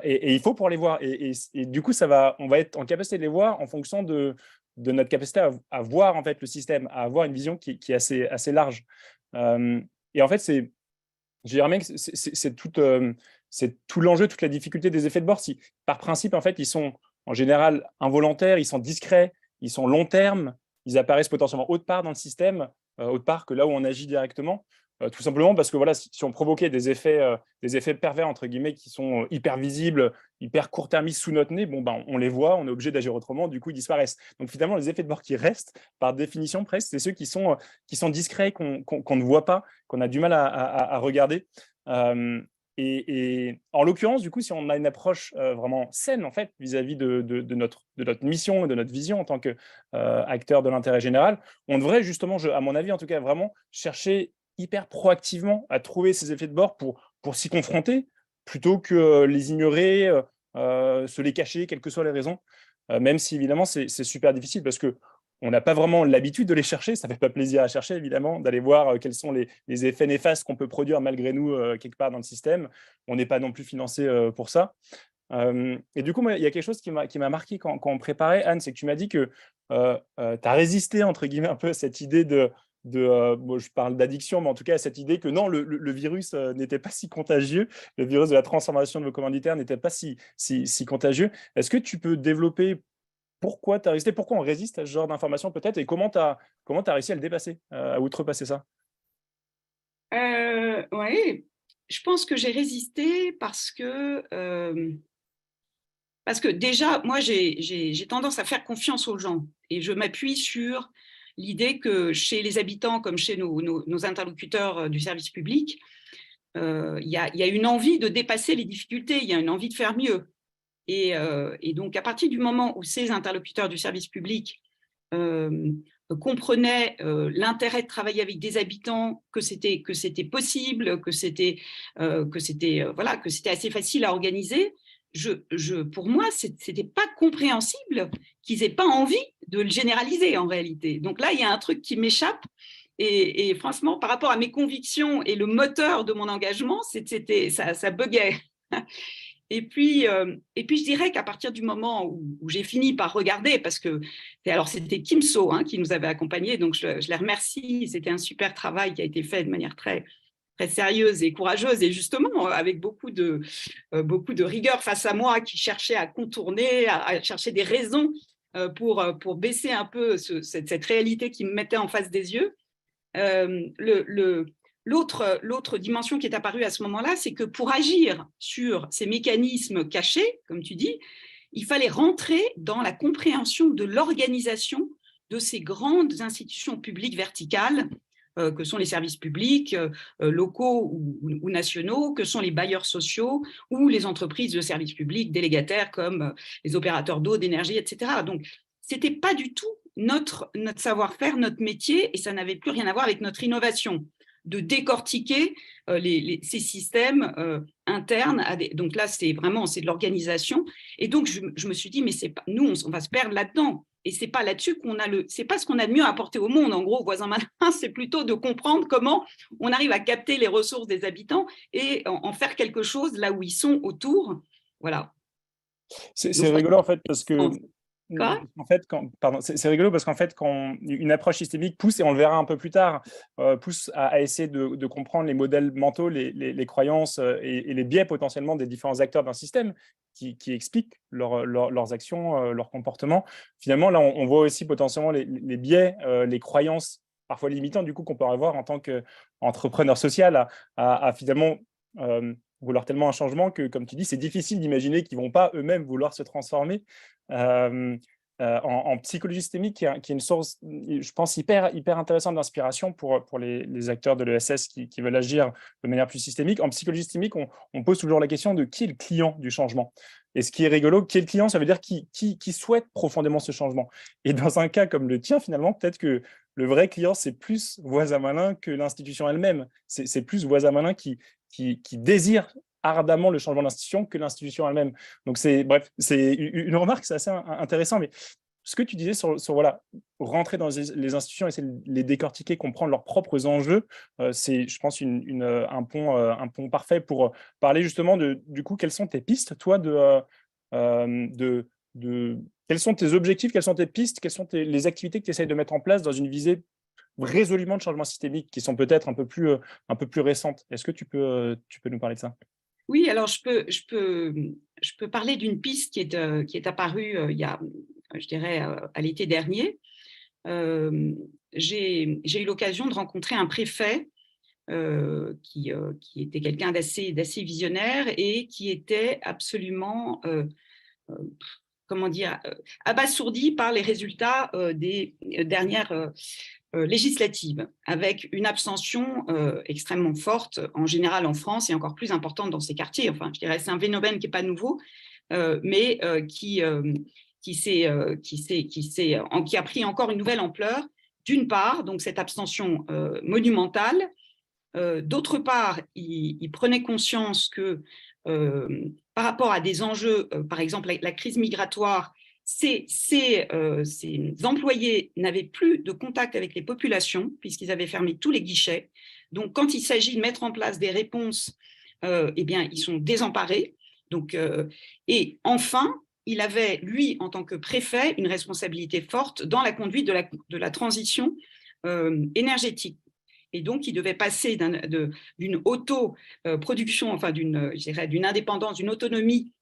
[SPEAKER 4] Et il faut pour les voir. Et du coup, on va être en capacité de les voir en fonction de notre capacité à voir en fait, le système, à avoir une vision qui est assez large. Et en fait, je dirais même que c'est tout l'enjeu, toute la difficulté des effets de bord. Si, par principe, en fait, ils sont en général involontaires, ils sont discrets, ils sont long terme, ils apparaissent potentiellement autre part dans le système, autre part que là où on agit directement. Tout simplement parce que voilà, si on provoquait des effets pervers, entre guillemets, qui sont hyper visibles, hyper court-termistes sous notre nez, on les voit, on est obligé d'agir autrement, du coup, ils disparaissent. Donc finalement, les effets de bord qui restent, par définition presque, c'est ceux qui sont discrets, qu'on ne voit pas, qu'on a du mal à regarder. Et en l'occurrence, du coup, si on a une approche vraiment saine, en fait, vis-à-vis de notre mission et de notre vision en tant qu'acteur de l'intérêt général, on devrait justement, à mon avis en tout cas, vraiment chercher hyper proactivement à trouver ces effets de bord pour s'y confronter, plutôt que les ignorer, se les cacher, quelles que soient les raisons, même si évidemment c'est super difficile parce qu'on n'a pas vraiment l'habitude de les chercher, ça ne fait pas plaisir à chercher évidemment, d'aller voir quels sont les effets néfastes qu'on peut produire malgré nous quelque part dans le système. On n'est pas non plus financé pour ça. Et du coup, moi, il y a quelque chose qui m'a marqué quand on préparait, Anne, c'est que tu m'as dit que tu as résisté, entre guillemets, un peu à cette idée je parle d'addiction, mais en tout cas à cette idée que non, le virus n'était pas si contagieux, le virus de la transformation de vos commanditaires n'était pas si contagieux. Est-ce que tu peux développer pourquoi tu as résisté, pourquoi on résiste à ce genre d'informations peut-être, et comment tu as réussi à le dépasser, à outrepasser ça?
[SPEAKER 5] Oui, je pense que j'ai résisté parce que déjà, moi, j'ai tendance à faire confiance aux gens et je m'appuie sur l'idée que chez les habitants comme chez nos interlocuteurs du service public, il y a une envie de dépasser les difficultés, il y a une envie de faire mieux. Et donc, à partir du moment où ces interlocuteurs du service public comprenaient l'intérêt de travailler avec des habitants, que c'était possible, que c'était assez facile à organiser, pour moi, c'était pas compréhensible qu'ils aient pas envie de le généraliser en réalité. Donc là, il y a un truc qui m'échappe. Et franchement, par rapport à mes convictions et le moteur de mon engagement, ça buguait. Et puis, je dirais qu'à partir du moment où j'ai fini par regarder, parce que c'était Kim So qui nous avait accompagnés, donc je les remercie. C'était un super travail qui a été fait de manière très, très sérieuse et courageuse, et justement avec beaucoup de rigueur face à moi, qui cherchait à contourner, à chercher des raisons pour baisser un peu cette réalité qui me mettait en face des yeux. L'autre dimension qui est apparue à ce moment-là, c'est que pour agir sur ces mécanismes cachés, comme tu dis, il fallait rentrer dans la compréhension de l'organisation de ces grandes institutions publiques verticales que sont les services publics locaux ou nationaux, que sont les bailleurs sociaux ou les entreprises de services publics délégataires comme les opérateurs d'eau, d'énergie, etc. Donc, ce n'était pas du tout notre savoir-faire, notre métier, et ça n'avait plus rien à voir avec notre innovation, de décortiquer ces systèmes internes. Donc là, c'est de l'organisation. Et donc, je me suis dit, mais nous, on va se perdre là-dedans. Et c'est pas là-dessus c'est pas ce qu'on a de mieux à apporter au monde. En gros, voisin malin, c'est plutôt de comprendre comment on arrive à capter les ressources des habitants et en faire quelque chose là où ils sont autour. Voilà.
[SPEAKER 4] C'est rigolo en fait parce que
[SPEAKER 5] Quoi ?
[SPEAKER 4] c'est rigolo parce qu'en fait, quand une approche systémique pousse, et on le verra un peu plus tard, pousse à essayer de comprendre les modèles mentaux, les croyances et les biais potentiellement des différents acteurs d'un système qui expliquent leurs actions, leurs comportements. Finalement, là, on voit aussi potentiellement les biais, les croyances parfois limitants du coup qu'on peut avoir en tant qu'entrepreneur social à finalement vouloir tellement un changement que, comme tu dis, c'est difficile d'imaginer qu'ils ne vont pas eux-mêmes vouloir se transformer. En psychologie systémique, qui est une source, je pense, hyper intéressante d'inspiration pour les acteurs de l'ESS qui veulent agir de manière plus systémique. En psychologie systémique, on pose toujours la question de qui est le client du changement. Et ce qui est rigolo, qui est le client, ça veut dire qui souhaite profondément ce changement. Et dans un cas comme le tien, finalement, peut-être que le vrai client, c'est plus voisin malin que l'institution elle-même. C'est plus voisin malin qui désire ardemment le changement d'institution que l'institution elle-même. Donc, c'est une remarque, c'est assez intéressant. Mais ce que tu disais sur voilà, rentrer dans les institutions, essayer de les décortiquer, comprendre leurs propres enjeux, c'est, je pense, un pont parfait pour parler justement du coup, quelles sont tes pistes, toi, quels sont tes objectifs, quelles sont tes pistes, quelles sont les activités que tu essayes de mettre en place dans une visée résolument de changement systémique qui sont peut-être un peu plus récentes. Est-ce que tu peux nous parler de ça ?
[SPEAKER 5] Oui, alors je peux parler d'une piste qui est apparue il y a, je dirais, à l'été dernier. J'ai eu l'occasion de rencontrer un préfet qui était quelqu'un d'assez visionnaire et qui était absolument, abasourdi par les résultats des dernières législatives, avec une abstention extrêmement forte, en général en France, et encore plus importante dans ces quartiers. Enfin, je dirais, c'est un phénomène qui n'est pas nouveau, mais qui a pris encore une nouvelle ampleur. D'une part, donc cette abstention monumentale. D'autre part, il prenait conscience que par rapport à des enjeux, par exemple la crise migratoire, ces employés n'avaient plus de contact avec les populations puisqu'ils avaient fermé tous les guichets. Donc, quand il s'agit de mettre en place des réponses, eh bien, ils sont désemparés. Donc, et enfin, il avait, lui, en tant que préfet, une responsabilité forte dans la conduite de la transition énergétique. Et donc, il devait passer d'une autoproduction, enfin d'une indépendance, d'une autonomie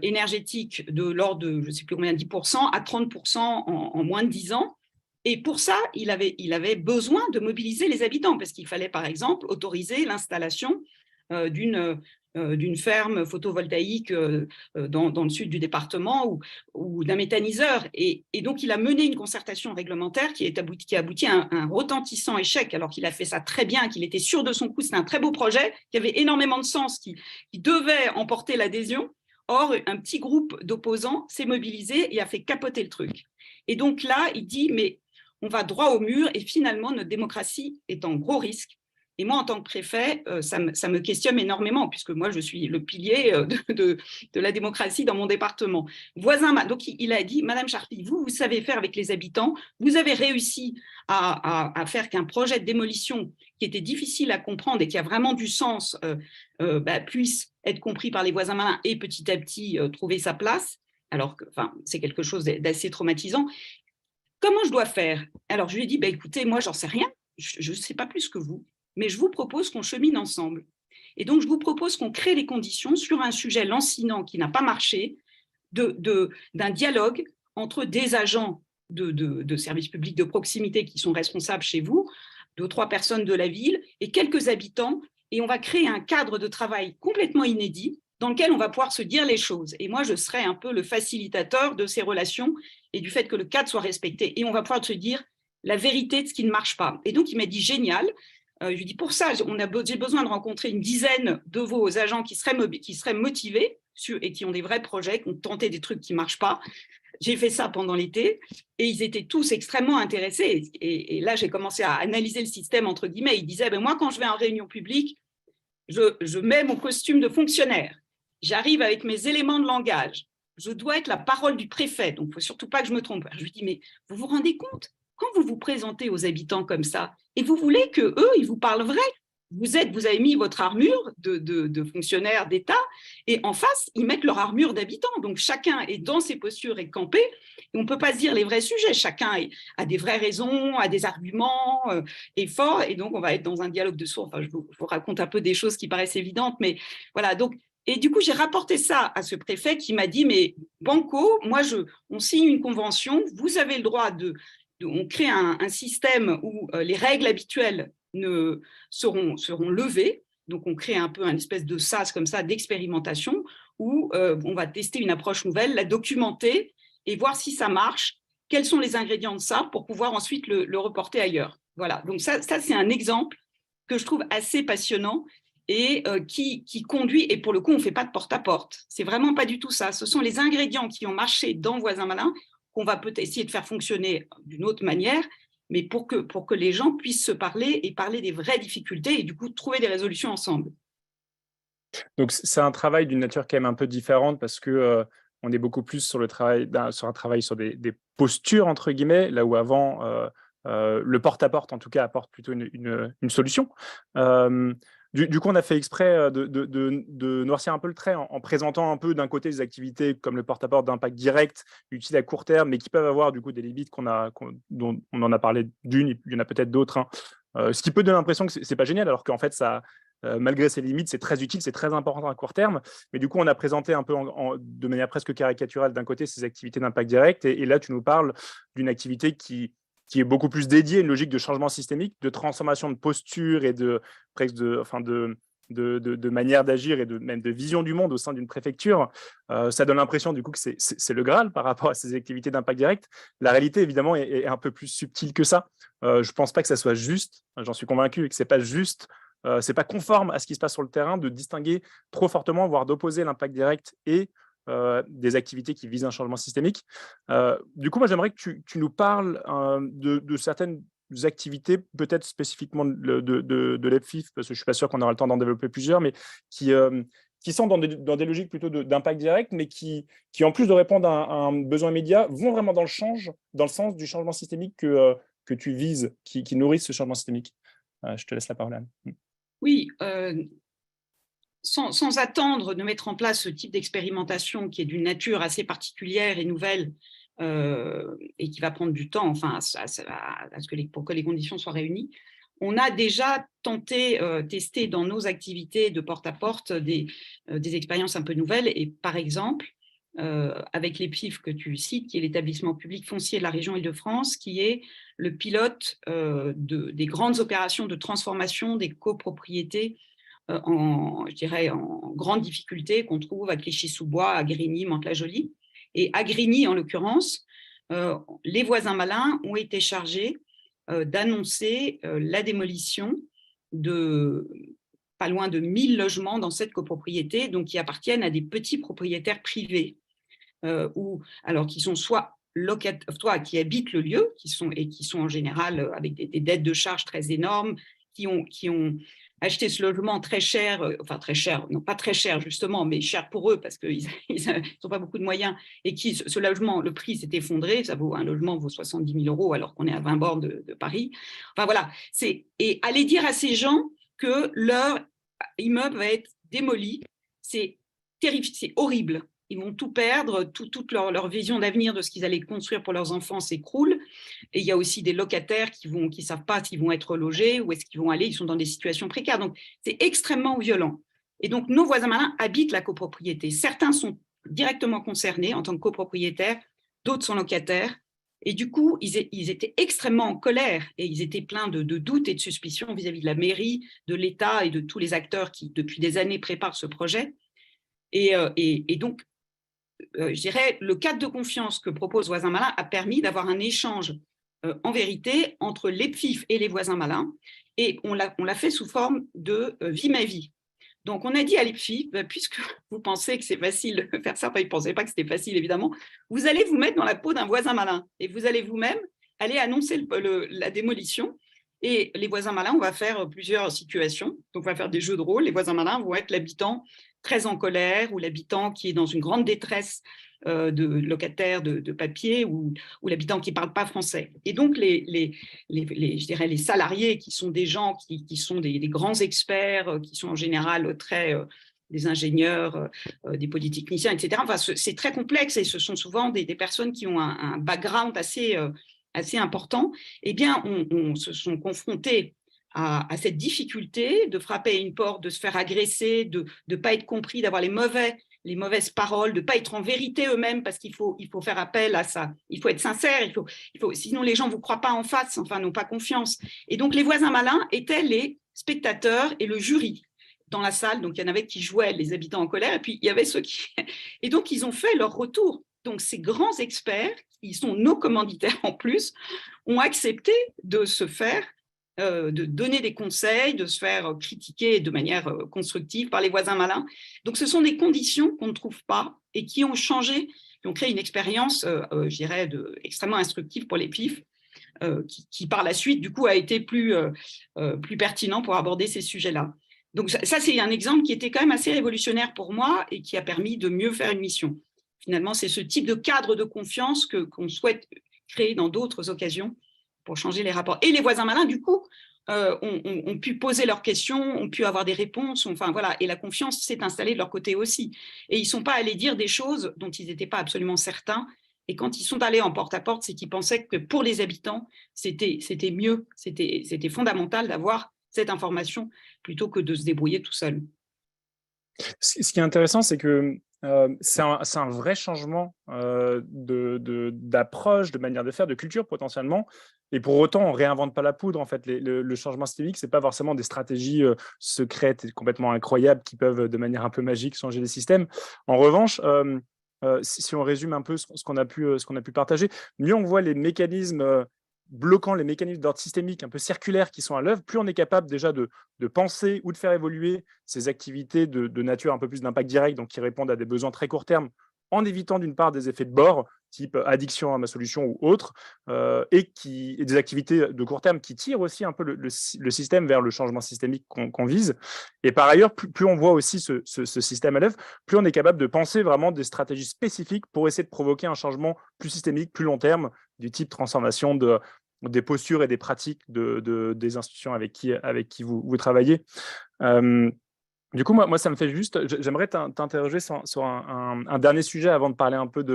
[SPEAKER 5] énergétique de l'ordre de, je ne sais plus combien, 10% à 30% en moins de 10 ans. Et pour ça, il avait besoin de mobiliser les habitants, parce qu'il fallait, par exemple, autoriser l'installation d'une d'une ferme photovoltaïque dans le sud du département ou d'un méthaniseur. Et donc, il a mené une concertation réglementaire qui a abouti à un retentissant échec, alors qu'il a fait ça très bien, qu'il était sûr de son coup. C'était un très beau projet qui avait énormément de sens, qui devait emporter l'adhésion. Or, un petit groupe d'opposants s'est mobilisé et a fait capoter le truc. Et donc là, il dit, mais on va droit au mur et finalement, notre démocratie est en gros risque. Et moi, en tant que préfet, ça me questionne énormément, puisque moi, je suis le pilier de la démocratie dans mon département. Donc, il a dit, Madame Charpy, vous savez faire avec les habitants, vous avez réussi à faire qu'un projet de démolition qui était difficile à comprendre et qui a vraiment du sens puisse être compris par les voisins malins et petit à petit trouver sa place, alors que c'est quelque chose d'assez traumatisant. Comment je dois faire? Alors, je lui ai dit, écoutez, moi, j'en sais rien, je ne sais pas plus que vous, mais je vous propose qu'on chemine ensemble. Et donc, je vous propose qu'on crée les conditions sur un sujet lancinant qui n'a pas marché, d'un dialogue entre des agents de services publics de proximité qui sont responsables chez vous, 2 ou 3 personnes de la ville et quelques habitants, et on va créer un cadre de travail complètement inédit dans lequel on va pouvoir se dire les choses. Et moi, je serai un peu le facilitateur de ces relations et du fait que le cadre soit respecté. Et on va pouvoir se dire la vérité de ce qui ne marche pas. Et donc, il m'a dit, génial. Je lui dis, pour ça, j'ai besoin de rencontrer une dizaine de vos agents qui seraient motivés et qui ont des vrais projets, qui ont tenté des trucs qui ne marchent pas. J'ai fait ça pendant l'été et ils étaient tous extrêmement intéressés. Et là, j'ai commencé à analyser le système, entre guillemets. Ils disaient, moi, quand je vais en réunion publique, je mets mon costume de fonctionnaire. J'arrive avec mes éléments de langage. Je dois être la parole du préfet, donc il ne faut surtout pas que je me trompe. Je lui dis, mais vous vous rendez compte, quand vous vous présentez aux habitants comme ça, et vous voulez qu'eux, ils vous parlent vrai, vous avez mis votre armure de fonctionnaire d'État, et en face, ils mettent leur armure d'habitant. Donc, chacun est dans ses postures et campé, et on ne peut pas se dire les vrais sujets. Chacun a des vraies raisons, a des arguments, est fort, et donc on va être dans un dialogue de sourds. Je vous raconte un peu des choses qui paraissent évidentes, mais voilà. Donc, et du coup, j'ai rapporté ça à ce préfet qui m'a dit, mais Banco, on signe une convention, vous avez le droit on crée un système où les règles habituelles seront levées. Donc, on crée un peu une espèce de sas comme ça d'expérimentation où on va tester une approche nouvelle, la documenter et voir si ça marche, quels sont les ingrédients de ça pour pouvoir ensuite le reporter ailleurs. Voilà, donc ça c'est un exemple que je trouve assez passionnant et qui conduit, et pour le coup, on ne fait pas de porte-à-porte. C'est vraiment pas du tout ça. Ce sont les ingrédients qui ont marché dans Voisins Malins qu'on va peut-être essayer de faire fonctionner d'une autre manière, mais pour que les gens puissent se parler et parler des vraies difficultés et du coup trouver des résolutions ensemble.
[SPEAKER 4] Donc, c'est un travail d'une nature quand même un peu différente parce que on est beaucoup plus sur un travail sur des postures, entre guillemets, là où avant, le porte-à-porte, en tout cas, apporte plutôt une solution. Du coup, on a fait exprès de noircir un peu le trait en présentant un peu d'un côté des activités comme le porte-à-porte d'impact direct, utile à court terme, mais qui peuvent avoir du coup des limites dont on en a parlé d'une, il y en a peut-être d'autres. Ce qui peut donner l'impression que c'est pas génial, alors qu'en fait, malgré ses limites, c'est très utile, c'est très important à court terme. Mais du coup, on a présenté un peu de manière presque caricaturale d'un côté ces activités d'impact direct, et là, tu nous parles d'une activité qui est beaucoup plus dédiée à une logique de changement systémique, de transformation de posture et de manière d'agir et même de vision du monde au sein d'une préfecture. Ça donne l'impression du coup que c'est le Graal par rapport à ces activités d'impact direct. La réalité, évidemment, est un peu plus subtile que ça. Je ne pense pas que ça soit juste, j'en suis convaincu, et que ce n'est pas juste, c'est pas conforme à ce qui se passe sur le terrain de distinguer trop fortement, voire d'opposer l'impact direct et des activités qui visent un changement systémique. Du coup, moi, j'aimerais que tu nous parles de certaines activités, peut-être spécifiquement de l'EPFIF, parce que je ne suis pas sûr qu'on aura le temps d'en développer plusieurs, mais qui sont dans des logiques plutôt d'impact direct, mais qui, en plus de répondre à un besoin immédiat, vont vraiment dans le sens du changement systémique que tu vises, qui nourrissent ce changement systémique. Je te laisse la parole, Anne.
[SPEAKER 5] Oui, sans attendre de mettre en place ce type d'expérimentation qui est d'une nature assez particulière et nouvelle et qui va prendre du temps, enfin, pour que les conditions soient réunies, on a déjà testé dans nos activités de porte-à-porte des expériences un peu nouvelles. Et par exemple, avec l'EPFIF que tu cites, qui est l'établissement public foncier de la région Île-de-France, qui est le pilote des grandes opérations de transformation des copropriétés je dirais, en grande difficulté qu'on trouve à Clichy-sous-Bois, à Grigny, Mantes-la-Jolie. Et à Grigny, en l'occurrence, les voisins malins ont été chargés d'annoncer la démolition de pas loin de 1000 logements dans cette copropriété, donc qui appartiennent à des petits propriétaires privés, alors qui sont soit qui habitent le lieu, qui sont en général avec des dettes de charges très énormes, qui ont acheté ce logement très cher, enfin très cher, non pas très cher justement, mais cher pour eux parce qu'ils n'ont pas beaucoup de moyens, et qui, ce logement, le prix s'est effondré, un logement vaut 70 000 € alors qu'on est à 20 bornes de Paris. Enfin voilà, et aller dire à ces gens que leur immeuble va être démoli, c'est terrifiant, c'est horrible. Ils vont tout perdre, toute leur vision d'avenir de ce qu'ils allaient construire pour leurs enfants s'écroule. Et il y a aussi des locataires qui ne savent pas s'ils vont être logés, où est-ce qu'ils vont aller, ils sont dans des situations précaires. Donc, c'est extrêmement violent. Et donc, nos voisins malins habitent la copropriété. Certains sont directement concernés en tant que copropriétaires, d'autres sont locataires. Et du coup, ils étaient extrêmement en colère et ils étaient pleins de doutes et de suspicions vis-à-vis de la mairie, de l'État et de tous les acteurs qui, depuis des années, préparent ce projet. Et donc, je dirais, le cadre de confiance que propose Voisins Malins a permis d'avoir un échange en vérité entre les PFIF et les voisins malins, et on l'a fait sous forme de vie ma vie. Donc, on a dit à l'EPFI, puisque vous pensez que c'est facile de faire ça, enfin, ils ne pensaient pas que c'était facile, évidemment, vous allez vous mettre dans la peau d'un voisin malin et vous allez vous-même aller annoncer la démolition. Et les voisins malins, on va faire plusieurs situations. Donc, on va faire des jeux de rôle. Les voisins malins vont être l'habitant très en colère ou l'habitant qui est dans une grande détresse de locataires de papier ou l'habitant qui ne parle pas français. Et donc, je dirais les salariés qui sont des gens qui sont des grands experts, qui sont en général des ingénieurs, des polytechniciens, etc. Enfin, c'est très complexe et ce sont souvent des personnes qui ont un background assez important. Eh bien, on se sont confrontés à cette difficulté de frapper à une porte, de se faire agresser, de ne pas être compris, d'avoir les mauvaises paroles, de ne pas être en vérité eux-mêmes, parce qu'il faut faire appel à ça. Il faut être sincère, sinon les gens ne vous croient pas en face, enfin, n'ont pas confiance. Et donc, les voisins malins étaient les spectateurs et le jury dans la salle. Donc, il y en avait qui jouaient les habitants en colère, et puis il y avait ceux qui… Et donc, ils ont fait leur retour. Donc, ces grands experts, qui sont nos commanditaires en plus, ont accepté de se faire de donner des conseils, de se faire critiquer de manière constructive par les voisins malins. Donc, ce sont des conditions qu'on ne trouve pas et qui ont changé, qui ont créé une expérience, je dirais, extrêmement instructive pour les PIF, qui par la suite, du coup, a été plus pertinent pour aborder ces sujets-là. Donc, ça, c'est un exemple qui était quand même assez révolutionnaire pour moi et qui a permis de mieux faire une mission. Finalement, c'est ce type de cadre de confiance qu'on souhaite créer dans d'autres occasions pour changer les rapports. Et les voisins malins, du coup, ont pu poser leurs questions, ont pu avoir des réponses, enfin voilà, et la confiance s'est installée de leur côté aussi. Et ils ne sont pas allés dire des choses dont ils n'étaient pas absolument certains. Et quand ils sont allés en porte-à-porte, c'est qu'ils pensaient que pour les habitants, c'était mieux, c'était fondamental d'avoir cette information plutôt que de se débrouiller tout seul.
[SPEAKER 4] Ce qui est intéressant, c'est que c'est un vrai changement d'approche, de manière de faire, de culture potentiellement. Et pour autant, on ne réinvente pas la poudre. En fait, le changement systémique, ce n'est pas forcément des stratégies secrètes et complètement incroyables qui peuvent, de manière un peu magique, changer les systèmes. En revanche, si on résume un peu ce qu'on a pu partager, mieux on voit les mécanismes bloquant, les mécanismes d'ordre systémique un peu circulaires qui sont à l'œuvre, plus on est capable déjà de penser ou de faire évoluer ces activités de nature un peu plus d'impact direct, donc qui répondent à des besoins très court terme, en évitant d'une part des effets de bord, type addiction à ma solution ou autre, et des activités de court terme qui tirent aussi un peu le système vers le changement systémique qu'on vise. Et par ailleurs, plus on voit aussi ce système à l'œuvre, plus on est capable de penser vraiment des stratégies spécifiques pour essayer de provoquer un changement plus systémique, plus long terme, du type transformation des postures et des pratiques des institutions avec qui vous travaillez. Du coup, moi, ça me fait juste… J'aimerais t'interroger sur un dernier sujet avant de parler un peu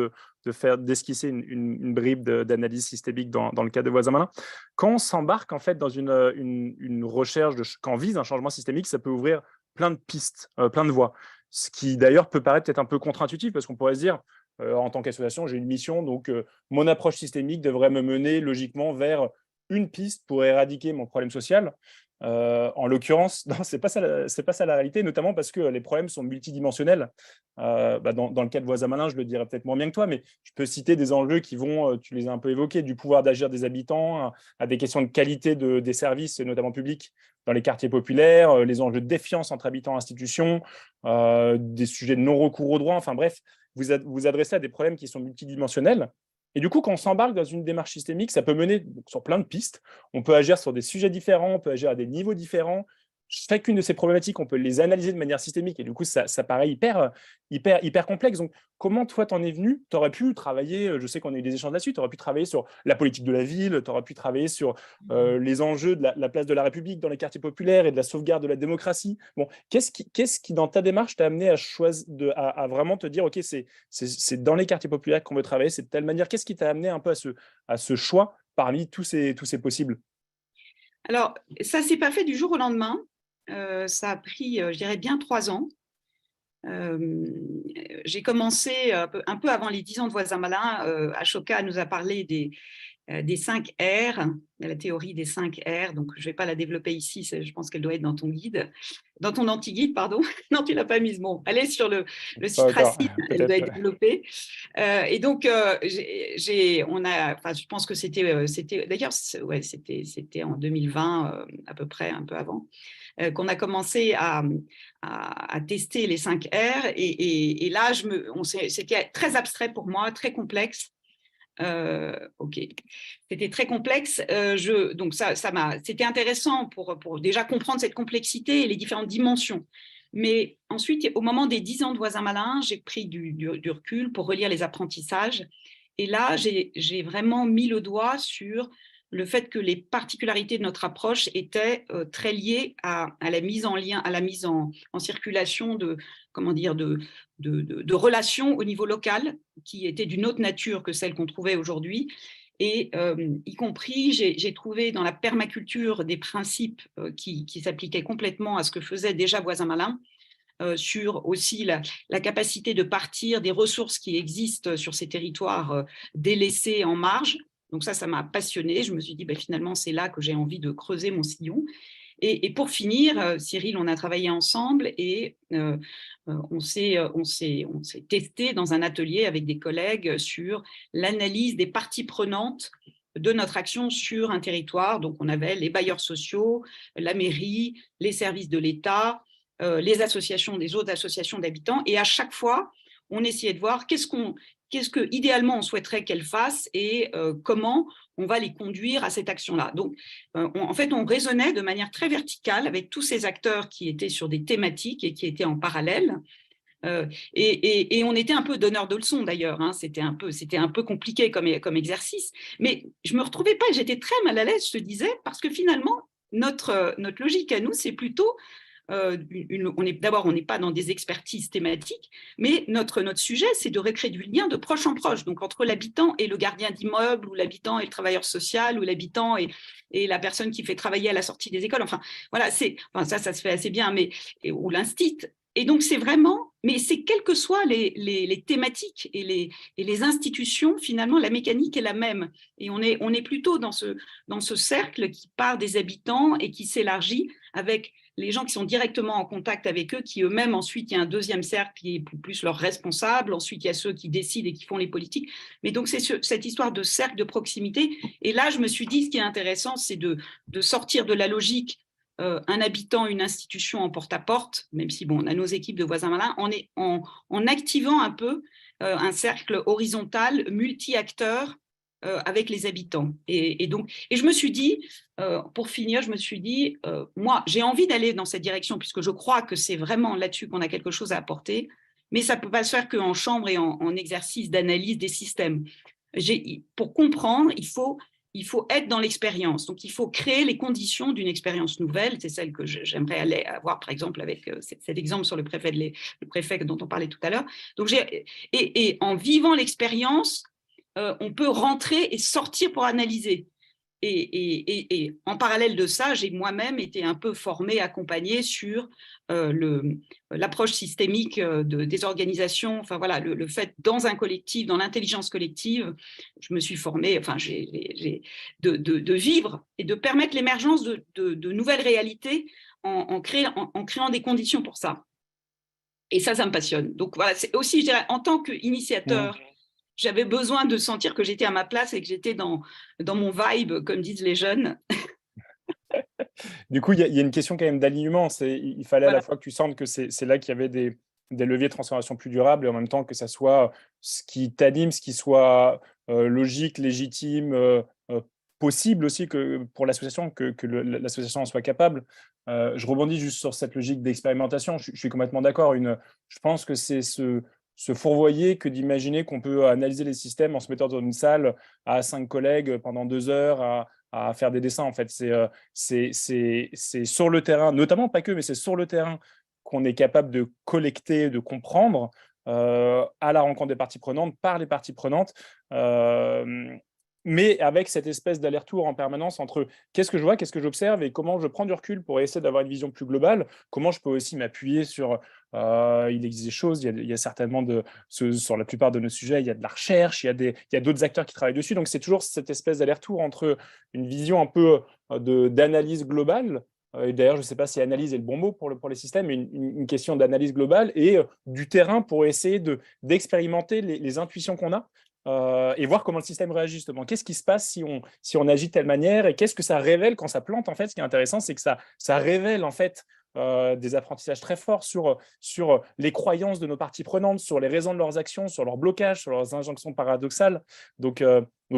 [SPEAKER 4] d'esquisser une bribe d'analyse systémique dans le cas de voisins malins. Quand on s'embarque en fait dans une recherche, quand on vise un changement systémique, ça peut ouvrir plein de pistes, plein de voies. Ce qui d'ailleurs peut paraître peut-être un peu contre-intuitif parce qu'on pourrait se dire, en tant qu'association, j'ai une mission, donc mon approche systémique devrait me mener logiquement vers une piste pour éradiquer mon problème social. En l'occurrence, non, c'est pas ça la réalité, notamment parce que les problèmes sont multidimensionnels. Dans le cas de Voisin Malin, je le dirais peut-être moins bien que toi, mais je peux citer des enjeux qui vont, tu les as un peu évoqués, du pouvoir d'agir des habitants, à des questions de qualité des services, notamment publics, dans les quartiers populaires, les enjeux de défiance entre habitants et institutions, des sujets de non-recours aux droits, enfin bref, vous adressez à des problèmes qui sont multidimensionnels. Et du coup, quand on s'embarque dans une démarche systémique, ça peut mener sur plein de pistes. On peut agir sur des sujets différents, on peut agir à des niveaux différents. Chacune de ces problématiques, on peut les analyser de manière systémique. Et du coup, ça paraît hyper complexe. Donc, comment toi, t'en es venu? Tu aurais pu travailler, je sais qu'on a eu des échanges là-dessus, tu aurais pu travailler sur la politique de la ville, tu aurais pu travailler sur les enjeux de la place de la République dans les quartiers populaires et de la sauvegarde de la démocratie. Bon, qu'est-ce qui dans ta démarche, t'a amené à vraiment te dire, OK, c'est dans les quartiers populaires qu'on veut travailler, c'est de telle manière. Qu'est-ce qui t'a amené un peu à ce choix parmi tous ces possibles?
[SPEAKER 5] Alors, ça ne s'est pas fait du jour au lendemain. Ça a pris, je dirais, bien 3 ans. J'ai commencé un peu avant les 10 ans de Voisin Malin. Ashoka nous a parlé des 5 R, de la théorie des 5 R. Donc, je ne vais pas la développer ici, je pense qu'elle doit être dans ton guide, dans ton anti-guide, pardon. Non, tu ne l'as pas mise. Bon, elle est sur le citracine, elle doit être développée. Et donc, je pense que c'était d'ailleurs, ouais, c'était en 2020, à peu près, un peu avant, qu'on a commencé à tester les 5 R. Et là, c'était très abstrait pour moi, très complexe. Ok, c'était très complexe. Donc c'était intéressant pour déjà comprendre cette complexité et les différentes dimensions. Mais ensuite, au moment des 10 ans de Voisin Malin, j'ai pris du recul pour relire les apprentissages. Et là, j'ai vraiment mis le doigt sur le fait que les particularités de notre approche étaient très liées à la mise en lien, à la mise en circulation de relations au niveau local qui étaient d'une autre nature que celles qu'on trouvait aujourd'hui. Et y compris, j'ai trouvé dans la permaculture des principes qui s'appliquaient complètement à ce que faisait déjà Voisin Malin, sur aussi la capacité de partir des ressources qui existent sur ces territoires délaissés en marge. Donc ça m'a passionnée. Je me suis dit, finalement, c'est là que j'ai envie de creuser mon sillon. Et pour finir, Cyril, on a travaillé ensemble et on s'est testé dans un atelier avec des collègues sur l'analyse des parties prenantes de notre action sur un territoire. Donc, on avait les bailleurs sociaux, la mairie, les services de l'État, les associations, des autres associations d'habitants. Et à chaque fois, on essayait de voir qu'est-ce que idéalement on souhaiterait qu'elles fassent et comment on va les conduire à cette action-là. Donc, en fait, on raisonnait de manière très verticale avec tous ces acteurs qui étaient sur des thématiques et qui étaient en parallèle. Et on était un peu donneurs de leçons d'ailleurs, hein. C'était un peu compliqué comme exercice, mais je me retrouvais pas, j'étais très mal à l'aise, je te disais, parce que finalement, notre logique à nous, c'est plutôt on n'est pas dans des expertises thématiques, mais notre sujet, c'est de recréer du lien de proche en proche, donc entre l'habitant et le gardien d'immeuble, ou l'habitant et le travailleur social, ou l'habitant et la personne qui fait travailler à la sortie des écoles. Enfin, voilà, ça se fait assez bien, ou l'instit. Et donc, c'est vraiment, mais c'est quelles que soient les thématiques et les institutions, finalement, la mécanique est la même. Et on est plutôt dans ce cercle qui part des habitants et qui s'élargit avec les gens qui sont directement en contact avec eux, qui eux-mêmes, ensuite, il y a un deuxième cercle qui est plus leurs responsables, ensuite, il y a ceux qui décident et qui font les politiques. Mais donc, c'est cette histoire de cercle de proximité. Et là, je me suis dit, ce qui est intéressant, c'est de sortir de la logique un habitant, une institution en porte-à-porte, même si on a nos équipes de Voisin Malin, en activant un peu un cercle horizontal, multi-acteurs, avec les habitants. Et je me suis dit, pour finir, moi, j'ai envie d'aller dans cette direction, puisque je crois que c'est vraiment là-dessus qu'on a quelque chose à apporter, mais ça ne peut pas se faire qu'en chambre et en exercice d'analyse des systèmes. Pour comprendre, il faut être dans l'expérience. Donc, il faut créer les conditions d'une expérience nouvelle. C'est celle que j'aimerais aller avoir, par exemple, avec cet exemple sur le préfet dont on parlait tout à l'heure. Donc, et en vivant l'expérience, on peut rentrer et sortir pour analyser. Et en parallèle de ça, j'ai moi-même été un peu formée, accompagnée sur l'approche systémique des organisations. Enfin voilà, le fait dans un collectif, dans l'intelligence collective, je me suis formée, enfin de vivre et de permettre l'émergence de nouvelles réalités en créant des conditions pour ça. Et ça me passionne. Donc voilà, c'est aussi, je dirais, en tant qu'initiateur, j'avais besoin de sentir que j'étais à ma place et que j'étais dans mon vibe, comme disent les jeunes.
[SPEAKER 4] Du coup, il y a une question quand même d'alignement. Il fallait à
[SPEAKER 5] Voilà.
[SPEAKER 4] la fois que tu sentes que c'est là qu'il y avait des leviers de transformation plus durables et en même temps que ça soit ce qui t'anime, ce qui soit logique, légitime, possible aussi que pour l'association, que l'association en soit capable. Je rebondis juste sur cette logique d'expérimentation. Je suis complètement d'accord. Je pense que c'est se fourvoyer que d'imaginer qu'on peut analyser les systèmes en se mettant dans une salle à 5 collègues pendant 2 heures à faire des dessins. En fait, c'est sur le terrain, notamment pas que, mais c'est sur le terrain qu'on est capable de collecter, de comprendre à la rencontre des parties prenantes, par les parties prenantes, mais avec cette espèce d'aller-retour en permanence entre qu'est-ce que je vois, qu'est-ce que j'observe et comment je prends du recul pour essayer d'avoir une vision plus globale, comment je peux aussi m'appuyer sur… il existe des choses, il y a certainement sur la plupart de nos sujets, il y a de la recherche, il y a d'autres acteurs qui travaillent dessus, donc c'est toujours cette espèce d'aller-retour entre une vision un peu d'analyse globale, et d'ailleurs je ne sais pas si analyse est le bon mot pour les systèmes, mais une question d'analyse globale et du terrain pour essayer d'expérimenter les intuitions qu'on a. Et voir comment le système réagit justement. Qu'est-ce qui se passe si on agit de telle manière et qu'est-ce que ça révèle quand ça plante en fait. Ce qui est intéressant, c'est que ça révèle en fait des apprentissages très forts sur les croyances de nos parties prenantes, sur les raisons de leurs actions, sur leurs blocages, sur leurs injonctions paradoxales. Donc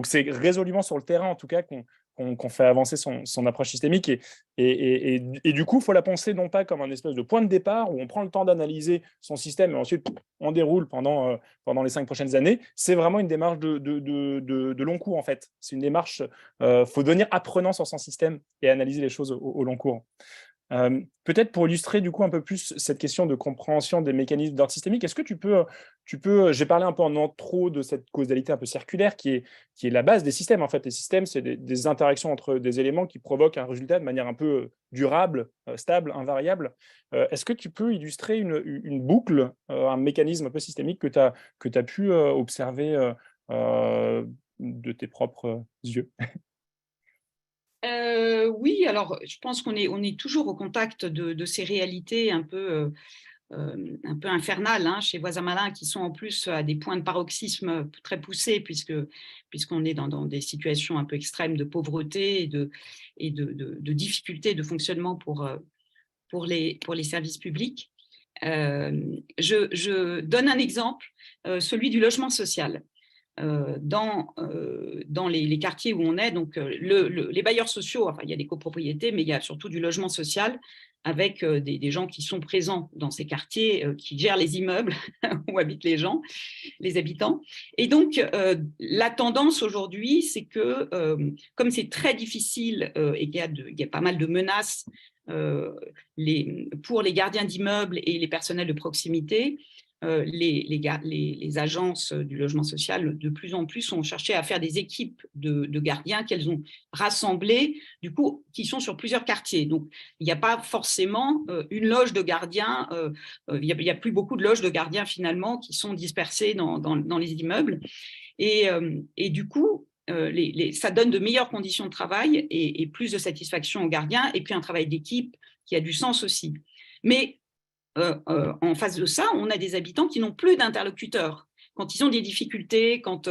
[SPEAKER 4] c'est résolument sur le terrain en tout cas qu'on fait avancer son approche systémique et du coup, il faut la penser non pas comme un espèce de point de départ où on prend le temps d'analyser son système et ensuite on déroule pendant les 5 prochaines années. C'est vraiment une démarche de long cours en fait. C'est une démarche, faut devenir apprenant sur son système et analyser les choses au long cours. Peut-être pour illustrer du coup un peu plus cette question de compréhension des mécanismes d'ordre systémique, est-ce que tu peux, j'ai parlé un peu en intro de cette causalité un peu circulaire qui est la base des systèmes en fait. Les systèmes, c'est des interactions entre des éléments qui provoquent un résultat de manière un peu durable, stable, invariable. Est-ce que tu peux illustrer une boucle, un mécanisme un peu systémique que tu as pu observer de tes propres yeux?
[SPEAKER 5] Oui, alors je pense qu'on est toujours au contact de ces réalités un peu infernales chez Voisin Malin, qui sont en plus à des points de paroxysme très poussés, puisqu'on est dans des situations un peu extrêmes de pauvreté et de difficultés de fonctionnement pour les services publics. Je donne un exemple, celui du logement social. Dans les quartiers où on est, donc les bailleurs sociaux, enfin il y a des copropriétés, mais il y a surtout du logement social avec des gens qui sont présents dans ces quartiers, qui gèrent les immeubles où habitent les habitants. Et donc, la tendance aujourd'hui, c'est que comme c'est très difficile et qu'il y a pas mal de menaces pour les gardiens d'immeubles et les personnels de proximité, les agences du logement social de plus en plus ont cherché à faire des équipes de gardiens qu'elles ont rassemblées, du coup, qui sont sur plusieurs quartiers. Donc, il n'y a pas forcément une loge de gardiens, il n'y a plus beaucoup de loges de gardiens finalement qui sont dispersées dans les immeubles. Et du coup, ça donne de meilleures conditions de travail et plus de satisfaction aux gardiens, et puis un travail d'équipe qui a du sens aussi. Mais en face de ça, on a des habitants qui n'ont plus d'interlocuteurs. Quand ils ont des difficultés, quand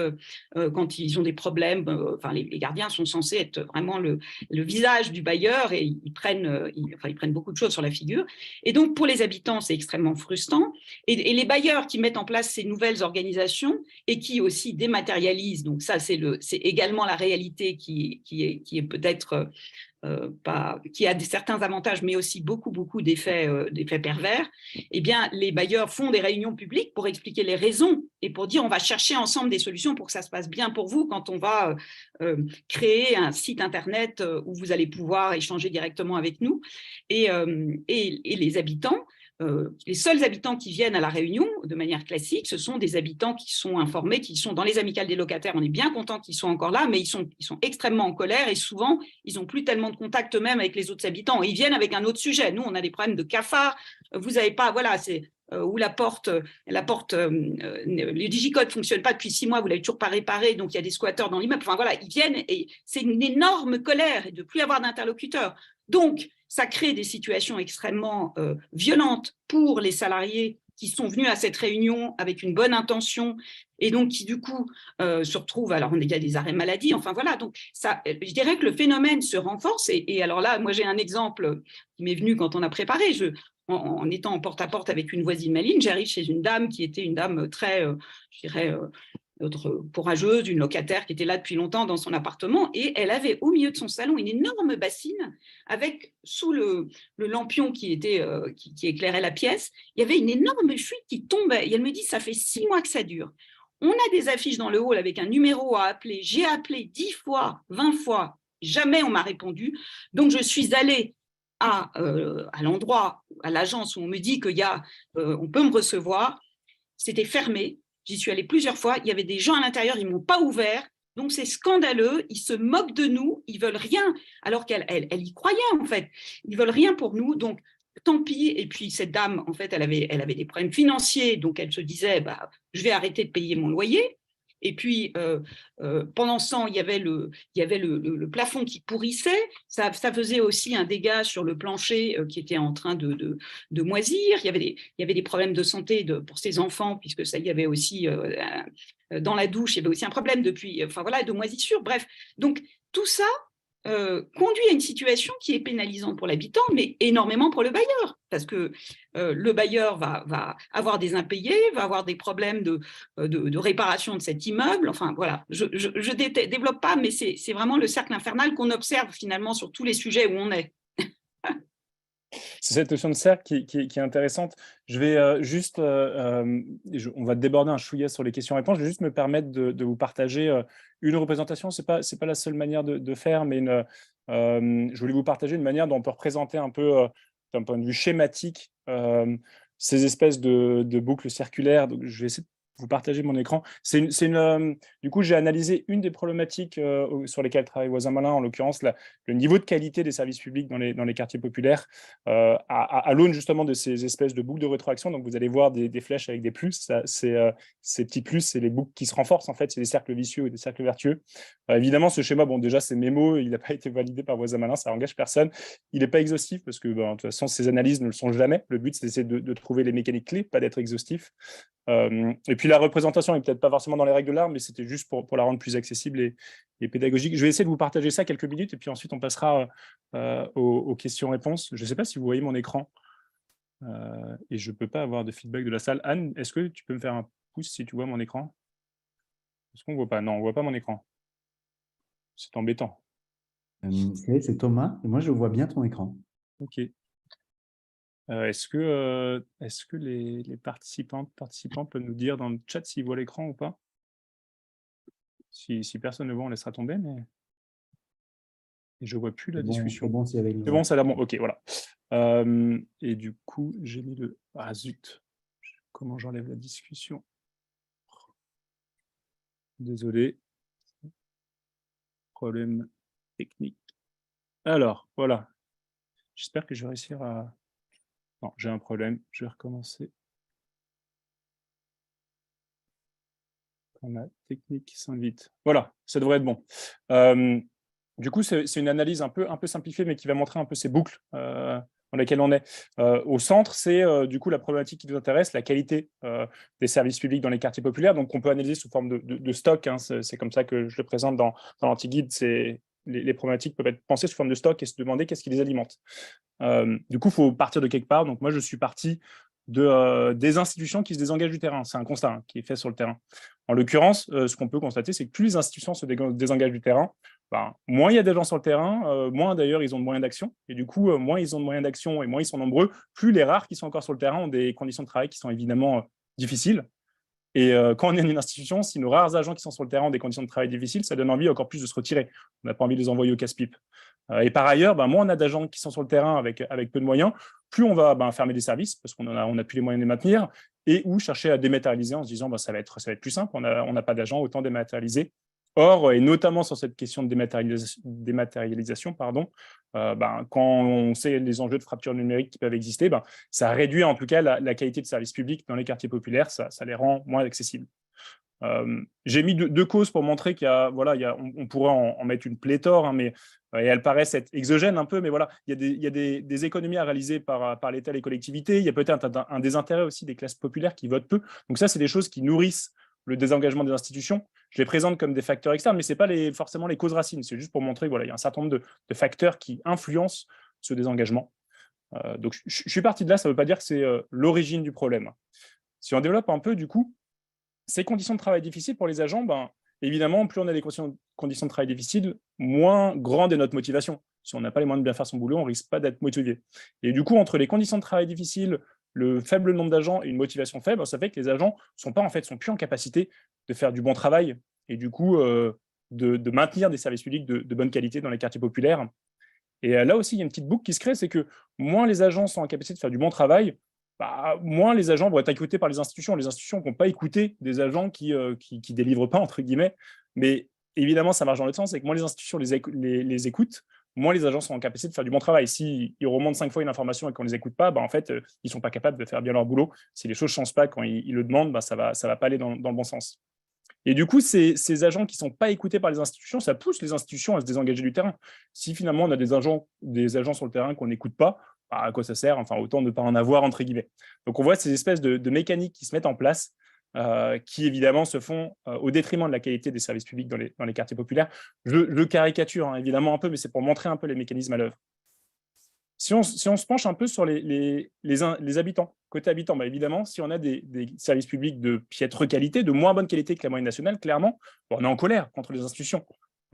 [SPEAKER 5] ils ont des problèmes, les gardiens sont censés être vraiment le visage du bailleur et ils prennent beaucoup de choses sur la figure. Et donc, pour les habitants, c'est extrêmement frustrant. Et les bailleurs qui mettent en place ces nouvelles organisations et qui aussi dématérialisent, donc ça, c'est également la réalité qui est peut-être… qui a certains avantages, mais aussi beaucoup d'effets pervers, eh bien, les bailleurs font des réunions publiques pour expliquer les raisons et pour dire on va chercher ensemble des solutions pour que ça se passe bien pour vous quand on va créer un site internet où vous allez pouvoir échanger directement avec nous. Et les habitants les seuls habitants qui viennent à la réunion de manière classique, ce sont des habitants qui sont informés, qui sont dans les amicales des locataires. On est bien content qu'ils soient encore là, mais ils sont extrêmement en colère et souvent, ils n'ont plus tellement de contact eux-mêmes avec les autres habitants. Ils viennent avec un autre sujet. Nous, on a des problèmes de cafards. Vous n'avez pas, voilà, c'est où le digicode ne fonctionne pas depuis 6 mois, vous ne l'avez toujours pas réparé, donc il y a des squatteurs dans l'immeuble. Enfin voilà, ils viennent et c'est une énorme colère de ne plus avoir d'interlocuteur. Donc, ça crée des situations extrêmement violentes pour les salariés qui sont venus à cette réunion avec une bonne intention et donc qui, du coup, se retrouvent… Alors, il y a des arrêts maladie, enfin voilà. Donc, ça, je dirais que le phénomène se renforce. Et alors là, moi, j'ai un exemple qui m'est venu quand on a préparé. En étant en porte-à-porte avec une voisine maligne, j'arrive chez une dame qui était une dame très, je dirais, courageuse, une locataire qui était là depuis longtemps dans son appartement, et elle avait au milieu de son salon une énorme bassine avec, sous le lampion qui éclairait la pièce, il y avait une énorme fuite qui tombait. Et elle me dit, ça fait 6 mois que ça dure. On a des affiches dans le hall avec un numéro à appeler. J'ai appelé 10 fois, 20 fois, jamais on m'a répondu. Donc, je suis allée à l'endroit, à l'agence où on me dit on peut me recevoir. C'était fermé. J'y suis allée plusieurs fois. Il y avait des gens à l'intérieur, ils ne m'ont pas ouvert. Donc, c'est scandaleux. Ils se moquent de nous. Ils ne veulent rien, alors qu'elle y croyait, en fait. Ils ne veulent rien pour nous. Donc, tant pis. Et puis, cette dame, en fait, elle avait des problèmes financiers. Donc, elle se disait, je vais arrêter de payer mon loyer. Et puis, pendant ce temps, il y avait le plafond qui pourrissait. Ça faisait aussi un dégât sur le plancher qui était en train de moisir. Il y avait des problèmes de santé pour ses enfants, puisque ça, il y avait aussi, dans la douche, il y avait aussi un problème de moisissure. Bref, donc tout ça conduit à une situation qui est pénalisante pour l'habitant, mais énormément pour le bailleur, parce que le bailleur va avoir des impayés, va avoir des problèmes de réparation de cet immeuble. Enfin, voilà, je ne développe pas, mais c'est vraiment le cercle infernal qu'on observe finalement sur tous les sujets où on est.
[SPEAKER 4] C'est cette notion de cercle qui est intéressante. Je vais juste, on va déborder un chouïa sur les questions-réponses. Je vais juste me permettre de vous partager une représentation. C'est pas la seule manière de faire, mais je voulais vous partager une manière dont on peut représenter un peu, d'un point de vue schématique, ces espèces de boucles circulaires. Donc, je vais essayer de vous partager mon écran. Du coup, j'ai analysé une des problématiques sur lesquelles travaille Voisin Malin, en l'occurrence le niveau de qualité des services publics dans les quartiers populaires, à l'aune justement de ces espèces de boucles de rétroaction. Donc, vous allez voir des flèches avec des plus. Ces petits plus, c'est les boucles qui se renforcent, en fait. C'est des cercles vicieux et des cercles vertueux. Évidemment, ce schéma, bon, déjà, c'est mémo, il n'a pas été validé par Voisin Malin, ça n'engage personne. Il n'est pas exhaustif parce que, de toute façon, ces analyses ne le sont jamais. Le but, c'est d'essayer de trouver les mécaniques clés, pas d'être exhaustif. Et puis la représentation n'est peut-être pas forcément dans les règles de l'art, mais c'était juste pour la rendre plus accessible et pédagogique. Je vais essayer de vous partager ça quelques minutes et puis ensuite on passera aux questions-réponses. Je ne sais pas si vous voyez mon écran et je ne peux pas avoir de feedback de la salle. Anne, est-ce que tu peux me faire un pouce si tu vois mon écran? Est-ce qu'on ne voit pas? Non, on ne voit pas mon écran. C'est embêtant.
[SPEAKER 1] C'est Thomas et moi je vois bien ton écran.
[SPEAKER 4] Ok. Est-ce que les participants peuvent nous dire dans le chat s'ils voient l'écran ou pas? Si personne ne voit, on laissera tomber, mais je ne vois plus la discussion.
[SPEAKER 1] C'est bon, c'est avec nous.
[SPEAKER 4] C'est bon, ça a l'air bon. Ok, voilà. Et du coup, j'ai mis le… Ah zut, comment j'enlève la discussion? Désolé. Problème technique. Alors, voilà. J'espère que je vais réussir à… Non, j'ai un problème. Je vais recommencer. Quand la technique s'invite. Voilà, ça devrait être bon. Du coup, c'est une analyse un peu simplifiée, mais qui va montrer un peu ces boucles dans lesquelles on est. Au centre, c'est du coup la problématique qui nous intéresse, la qualité des services publics dans les quartiers populaires. Donc, on peut analyser sous forme de stock. Hein, c'est comme ça que je le présente dans l'anti-guide. Les problématiques peuvent être pensées sous forme de stock et se demander qu'est-ce qui les alimente. Du coup, il faut partir de quelque part. Donc, moi, je suis parti des institutions qui se désengagent du terrain. C'est un constat qui est fait sur le terrain. En l'occurrence, ce qu'on peut constater, c'est que plus les institutions se désengagent du terrain, moins il y a des gens sur le terrain, moins d'ailleurs ils ont de moyens d'action. Et du coup, moins ils ont de moyens d'action et moins ils sont nombreux, plus les rares qui sont encore sur le terrain ont des conditions de travail qui sont évidemment difficiles. Et quand on est une institution, si nos rares agents qui sont sur le terrain ont des conditions de travail difficiles, ça donne envie encore plus de se retirer. On n'a pas envie de les envoyer au casse-pipe. Et par ailleurs, moins on a d'agents qui sont sur le terrain avec peu de moyens, plus on va fermer des services parce qu'on n'a plus les moyens de les maintenir, et ou chercher à dématérialiser en se disant ça va être plus simple, on n'a pas d'agents, autant dématérialiser. Or, et notamment sur cette question de dématérialisation, quand on sait les enjeux de fracture numérique qui peuvent exister, ça réduit en tout cas la qualité de service public dans les quartiers populaires, ça les rend moins accessibles. J'ai mis deux causes pour montrer qu'il y a, on pourrait en mettre une pléthore, et elles paraissent être exogènes un peu, mais voilà, il y a des économies à réaliser par l'État et les collectivités. Il y a peut-être un désintérêt aussi des classes populaires qui votent peu. Donc ça, c'est des choses qui nourrissent le désengagement des institutions. Je les présente comme des facteurs externes, mais ce n'est pas forcément les causes racines. C'est juste pour montrer qu'il y a un certain nombre de facteurs qui influencent ce désengagement. Donc, je suis parti de là, ça ne veut pas dire que c'est l'origine du problème. Si on développe un peu, du coup, ces conditions de travail difficiles pour les agents, évidemment, plus on a des conditions de travail difficiles, moins grande est notre motivation. Si on n'a pas les moyens de bien faire son boulot, on ne risque pas d'être motivé. Et du coup, entre les conditions de travail difficiles, le faible nombre d'agents et une motivation faible, ça fait que les agents sont plus en capacité de faire du bon travail et du coup de maintenir des services publics de bonne qualité dans les quartiers populaires. Et là aussi, il y a une petite boucle qui se crée, c'est que moins les agents sont en capacité de faire du bon travail, moins les agents vont être écoutés par les institutions. Les institutions ne vont pas écouter des agents qui délivrent pas, entre guillemets. Mais évidemment, ça marche dans l'autre sens, c'est que moins les institutions les écoutent, moins les agents sont en capacité de faire du bon travail. S'ils remontent 5 fois une information et qu'on ne les écoute pas, en fait, ils ne sont pas capables de faire bien leur boulot. Si les choses ne changent pas quand ils le demandent, ça va pas aller dans le bon sens. Et du coup, ces agents qui ne sont pas écoutés par les institutions, ça pousse les institutions à se désengager du terrain. Si finalement on a des agents sur le terrain qu'on n'écoute pas, à quoi ça sert? Autant ne pas en avoir, entre guillemets. Donc on voit ces espèces de mécaniques qui se mettent en place, qui évidemment se font au détriment de la qualité des services publics dans les quartiers populaires. Je caricature évidemment un peu, mais c'est pour montrer un peu les mécanismes à l'œuvre. Si on se penche un peu sur les habitants, côté habitants, évidemment, si on a des services publics de piètre qualité, de moins bonne qualité que la moyenne nationale, clairement, on est en colère contre les institutions.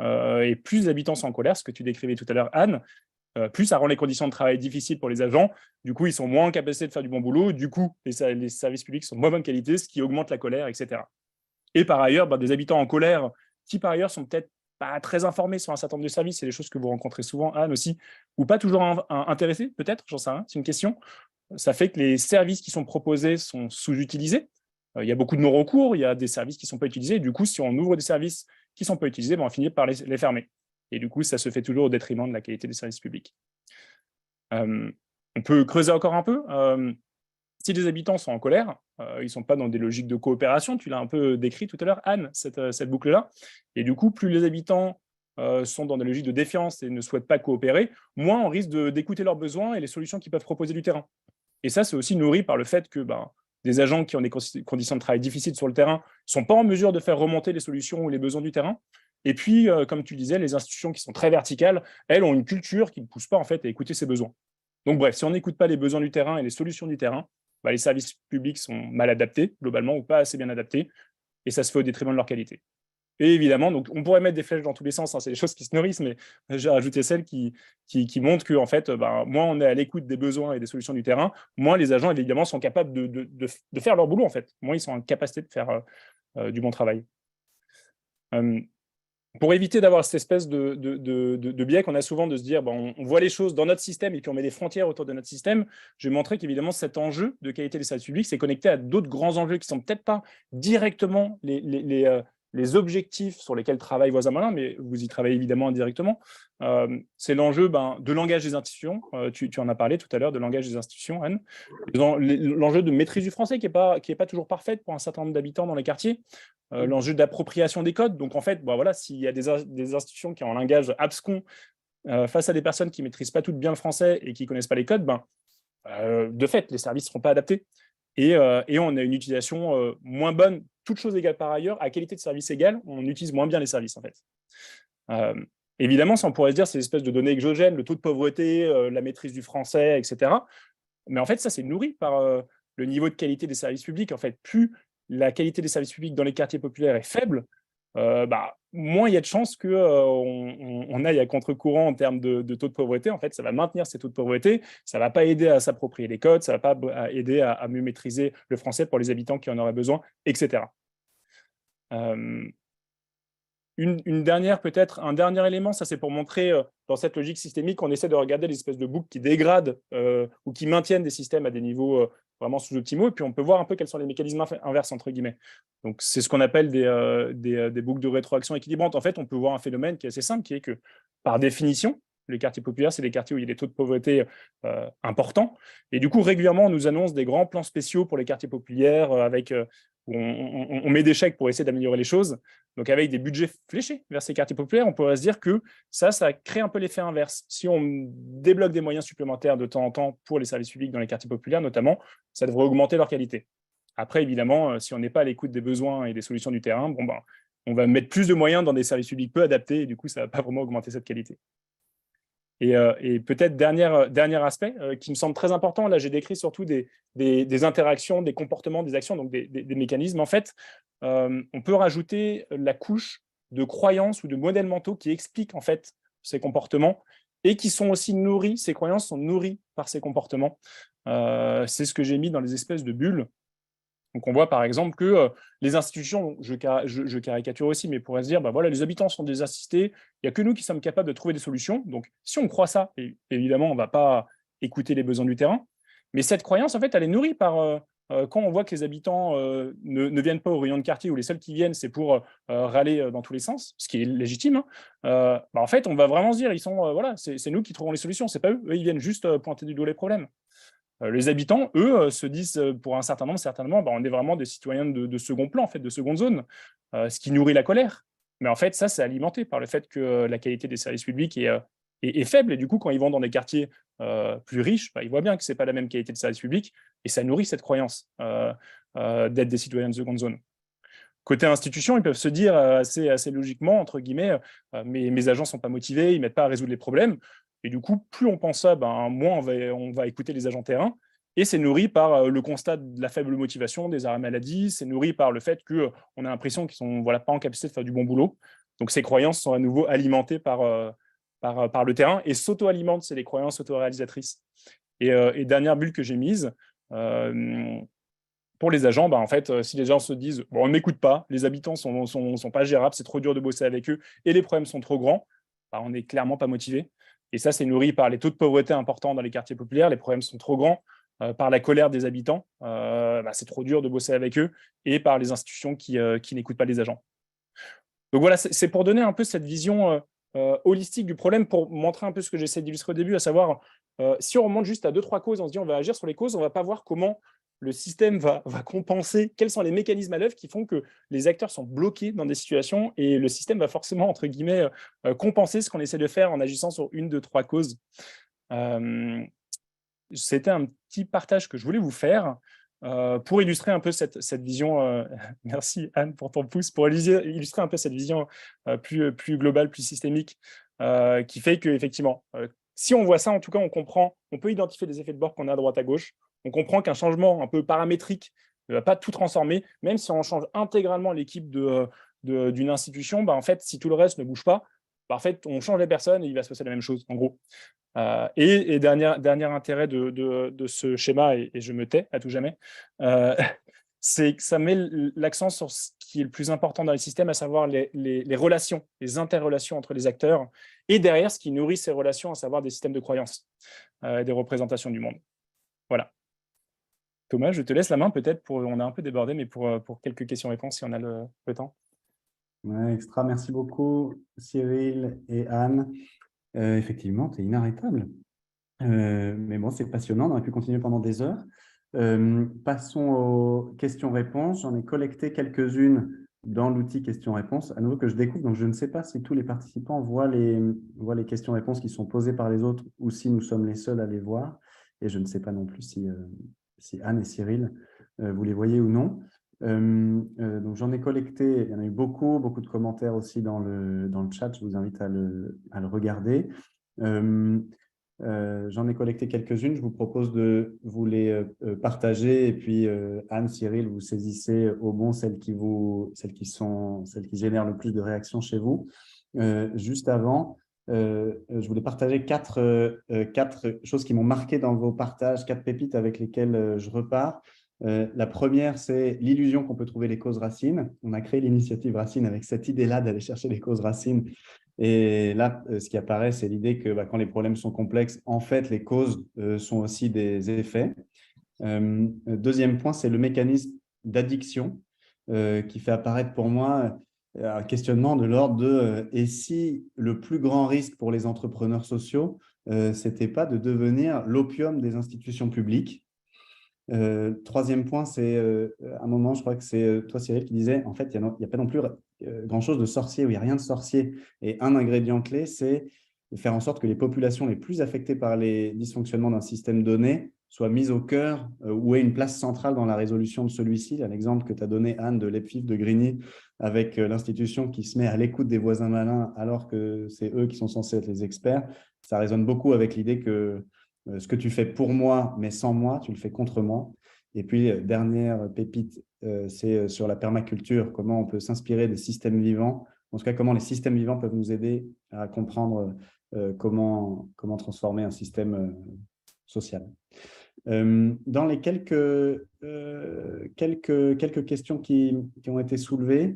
[SPEAKER 4] Et plus les habitants sont en colère, ce que tu décrivais tout à l'heure, Anne, plus ça rend les conditions de travail difficiles pour les agents. Du coup, ils sont moins en capacité de faire du bon boulot. Du coup, les services publics sont de moins bonne qualité, ce qui augmente la colère, etc. Et par ailleurs, des habitants en colère qui, par ailleurs, sont peut-être pas très informés sur un certain nombre de services. C'est des choses que vous rencontrez souvent, Anne aussi, ou pas toujours intéressés, peut-être, j'en sais rien, c'est une question. Ça fait que les services qui sont proposés sont sous-utilisés. Il y a beaucoup de non-recours, il y a des services qui ne sont pas utilisés. Du coup, si on ouvre des services qui ne sont pas utilisés, on finit par les fermer. Et du coup, ça se fait toujours au détriment de la qualité des services publics. On peut creuser encore un peu. Si les habitants sont en colère, ils ne sont pas dans des logiques de coopération, tu l'as un peu décrit tout à l'heure, Anne, cette boucle-là. Et du coup, plus les habitants sont dans des logiques de défiance et ne souhaitent pas coopérer, moins on risque d'écouter leurs besoins et les solutions qu'ils peuvent proposer du terrain. Et ça, c'est aussi nourri par le fait que des agents qui ont des conditions de travail difficiles sur le terrain ne sont pas en mesure de faire remonter les solutions ou les besoins du terrain. Et puis, comme tu disais, les institutions qui sont très verticales, elles ont une culture qui ne pousse pas en fait à écouter ces besoins. Donc bref, si on n'écoute pas les besoins du terrain et les solutions du terrain, les services publics sont mal adaptés, globalement, ou pas assez bien adaptés, et ça se fait au détriment de leur qualité. Et évidemment, donc, on pourrait mettre des flèches dans tous les sens, c'est des choses qui se nourrissent, mais j'ai rajouté celles qui montrent que, en fait, moins on est à l'écoute des besoins et des solutions du terrain, moins les agents, évidemment, sont capables de faire leur boulot, en fait. Moins ils sont en capacité de faire du bon travail. Pour éviter d'avoir cette espèce de biais qu'on a souvent de se dire on voit les choses dans notre système et puis on met des frontières autour de notre système, je vais montrer qu'évidemment cet enjeu de qualité des services publics, c'est connecté à d'autres grands enjeux qui ne sont peut-être pas directement les objectifs sur lesquels travaille Voisin Malin, mais vous y travaillez évidemment indirectement. C'est l'enjeu de langage des institutions. Tu en as parlé tout à l'heure de langage des institutions, Anne. L'enjeu de maîtrise du français qui est pas toujours parfaite pour un certain nombre d'habitants dans les quartiers. L'enjeu d'appropriation des codes. Donc, en fait, s'il y a des institutions qui ont un langage abscon face à des personnes qui ne maîtrisent pas toutes bien le français et qui ne connaissent pas les codes, de fait, les services ne seront pas adaptés. Et on a une utilisation moins bonne, toutes choses égales par ailleurs, à qualité de service égale, on utilise moins bien les services, en fait. Évidemment, ça, on pourrait se dire, c'est une espèce de données exogènes, le taux de pauvreté, la maîtrise du français, etc. Mais en fait, ça, c'est nourri par le niveau de qualité des services publics. En fait, plus la qualité des services publics dans les quartiers populaires est faible, moins il y a de chances qu'on aille à contre-courant en termes de taux de pauvreté. En fait, ça va maintenir ces taux de pauvreté, ça ne va pas aider à s'approprier les codes, ça ne va pas aider à mieux maîtriser le français pour les habitants qui en auraient besoin, etc. Un dernier élément, ça c'est pour montrer dans cette logique systémique qu'on essaie de regarder les espèces de boucles qui dégradent ou qui maintiennent des systèmes à des niveaux vraiment sous-optimaux, et puis on peut voir un peu quels sont les mécanismes inverses, entre guillemets. Donc c'est ce qu'on appelle des boucles de rétroaction équilibrantes. En fait, on peut voir un phénomène qui est assez simple, qui est que par définition, les quartiers populaires, c'est des quartiers où il y a des taux de pauvreté importants, et du coup régulièrement on nous annonce des grands plans spéciaux pour les quartiers populaires avec où on met des chèques pour essayer d'améliorer les choses. Donc, avec des budgets fléchés vers ces quartiers populaires, on pourrait se dire que ça crée un peu l'effet inverse. Si on débloque des moyens supplémentaires de temps en temps pour les services publics dans les quartiers populaires, notamment, ça devrait augmenter leur qualité. Après, évidemment, si on n'est pas à l'écoute des besoins et des solutions du terrain, on va mettre plus de moyens dans des services publics peu adaptés, et du coup, ça ne va pas vraiment augmenter cette qualité. Et peut-être dernier aspect qui me semble très important, là j'ai décrit surtout des interactions, des comportements, des actions, donc des mécanismes. En fait, on peut rajouter la couche de croyances ou de modèles mentaux qui expliquent en fait ces comportements et qui sont aussi nourris, ces croyances sont nourries par ces comportements. C'est ce que j'ai mis dans les espèces de bulles. Donc, on voit par exemple que les institutions, je caricature aussi, mais on pourrait se dire, voilà, les habitants sont désassistés, il n'y a que nous qui sommes capables de trouver des solutions. Donc, si on croit ça, évidemment, on ne va pas écouter les besoins du terrain. Mais cette croyance, en fait, elle est nourrie par quand on voit que les habitants ne viennent pas aux réunions de quartier, où les seuls qui viennent, c'est pour râler dans tous les sens, ce qui est légitime. En fait, on va vraiment se dire, voilà, c'est nous qui trouvons les solutions, c'est pas eux. Eux, ils viennent juste pointer du doigt les problèmes. Les habitants, eux, se disent, pour un certain nombre, certainement, on est vraiment des citoyens de second plan, en fait, de seconde zone, ce qui nourrit la colère. Mais en fait, ça, c'est alimenté par le fait que la qualité des services publics est faible. Et du coup, quand ils vont dans des quartiers plus riches, ils voient bien que ce n'est pas la même qualité de services publics, et ça nourrit cette croyance d'être des citoyens de seconde zone. Côté institution, ils peuvent se dire assez logiquement, entre guillemets, mes agents ne sont pas motivés, ils ne m'aident pas à résoudre les problèmes. Et du coup, plus on pense ça, moins on va écouter les agents terrain. Et c'est nourri par le constat de la faible motivation, des arrêts maladie. C'est nourri par le fait qu'on a l'impression qu'ils ne sont pas en capacité de faire du bon boulot. Donc, ces croyances sont à nouveau alimentées par le terrain et s'auto-alimentent. C'est des croyances auto-réalisatrices. Et dernière bulle que j'ai mise, pour les agents, en fait, si les gens se disent on ne m'écoute pas, les habitants sont pas gérables, c'est trop dur de bosser avec eux et les problèmes sont trop grands, on n'est clairement pas motivé. Et ça, c'est nourri par les taux de pauvreté importants dans les quartiers populaires, les problèmes sont trop grands, par la colère des habitants, c'est trop dur de bosser avec eux, et par les institutions qui n'écoutent pas les agents. Donc voilà, c'est pour donner un peu cette vision holistique du problème, pour montrer un peu ce que j'essaie d'illustrer au début, à savoir, si on remonte juste à 2-3 causes, on se dit on va agir sur les causes, on ne va pas voir comment le système va compenser, quels sont les mécanismes à l'œuvre qui font que les acteurs sont bloqués dans des situations, et le système va forcément, entre guillemets, compenser ce qu'on essaie de faire en agissant sur 1-2-3 causes. C'était un petit partage que je voulais vous faire pour illustrer un peu cette vision. Merci Anne pour ton pouce, pour illustrer un peu cette vision plus globale, plus systémique, qui fait qu'effectivement, si on voit ça, en tout cas, on peut identifier des effets de bord qu'on a à droite à gauche. On comprend qu'un changement un peu paramétrique ne va pas tout transformer, même si on change intégralement l'équipe d'une institution, en fait, si tout le reste ne bouge pas, en fait, on change les personnes et il va se passer la même chose, en gros. Et dernier intérêt de ce schéma, et je me tais à tout jamais, c'est que ça met l'accent sur ce qui est le plus important dans les systèmes, à savoir les relations, les interrelations entre les acteurs, et derrière, ce qui nourrit ces relations, à savoir des systèmes de croyances, des représentations du monde. Voilà. Thomas, je te laisse la main peut-être, on a un peu débordé, mais pour quelques questions-réponses, si on a le temps.
[SPEAKER 1] Ouais, extra, merci beaucoup Cyril et Anne. Effectivement, tu es inarrêtable. Mais bon, c'est passionnant, on aurait pu continuer pendant des heures. Passons aux questions-réponses. J'en ai collecté quelques-unes dans l'outil questions-réponses, à nouveau que je découvre, donc je ne sais pas si tous les participants voient les questions-réponses qui sont posées par les autres ou si nous sommes les seuls à les voir. Et je ne sais pas non plus si Anne et Cyril, vous les voyez ou non. Donc j'en ai collecté, il y en a eu beaucoup de commentaires aussi dans le chat, je vous invite à le regarder. J'en ai collecté quelques-unes. Je vous propose de vous les partager. Et puis, Anne, Cyril, vous saisissez au bon celles qui génèrent le plus de réactions chez vous. Juste avant, je voulais partager quatre choses qui m'ont marqué dans vos partages, 4 pépites avec lesquelles je repars. La première, c'est l'illusion qu'on peut trouver les causes racines. On a créé l'initiative Racine avec cette idée-là d'aller chercher les causes racines. Et là, ce qui apparaît, c'est l'idée que quand les problèmes sont complexes, en fait, les causes sont aussi des effets. Deuxième point, c'est le mécanisme d'addiction qui fait apparaître pour moi un questionnement de l'ordre de et si le plus grand risque pour les entrepreneurs sociaux, c'était pas de devenir l'opium des institutions publiques. Troisième point, c'est un moment, je crois que c'est toi, Cyril, qui disait, en fait, il n'y a pas non plus grand-chose de sorcier, ou il n'y a rien de sorcier. Et un ingrédient clé, c'est de faire en sorte que les populations les plus affectées par les dysfonctionnements d'un système donné soient mises au cœur ou aient une place centrale dans la résolution de celui-ci. L'exemple que tu as donné, Anne, de l'EPFIF de Grigny, avec l'institution qui se met à l'écoute des voisins malins alors que c'est eux qui sont censés être les experts, ça résonne beaucoup avec l'idée que ce que tu fais pour moi, mais sans moi, tu le fais contre moi. Et puis, dernière pépite, c'est sur la permaculture, comment on peut s'inspirer des systèmes vivants, en tout cas, comment les systèmes vivants peuvent nous aider à comprendre comment transformer un système social. Dans les quelques questions qui ont été soulevées,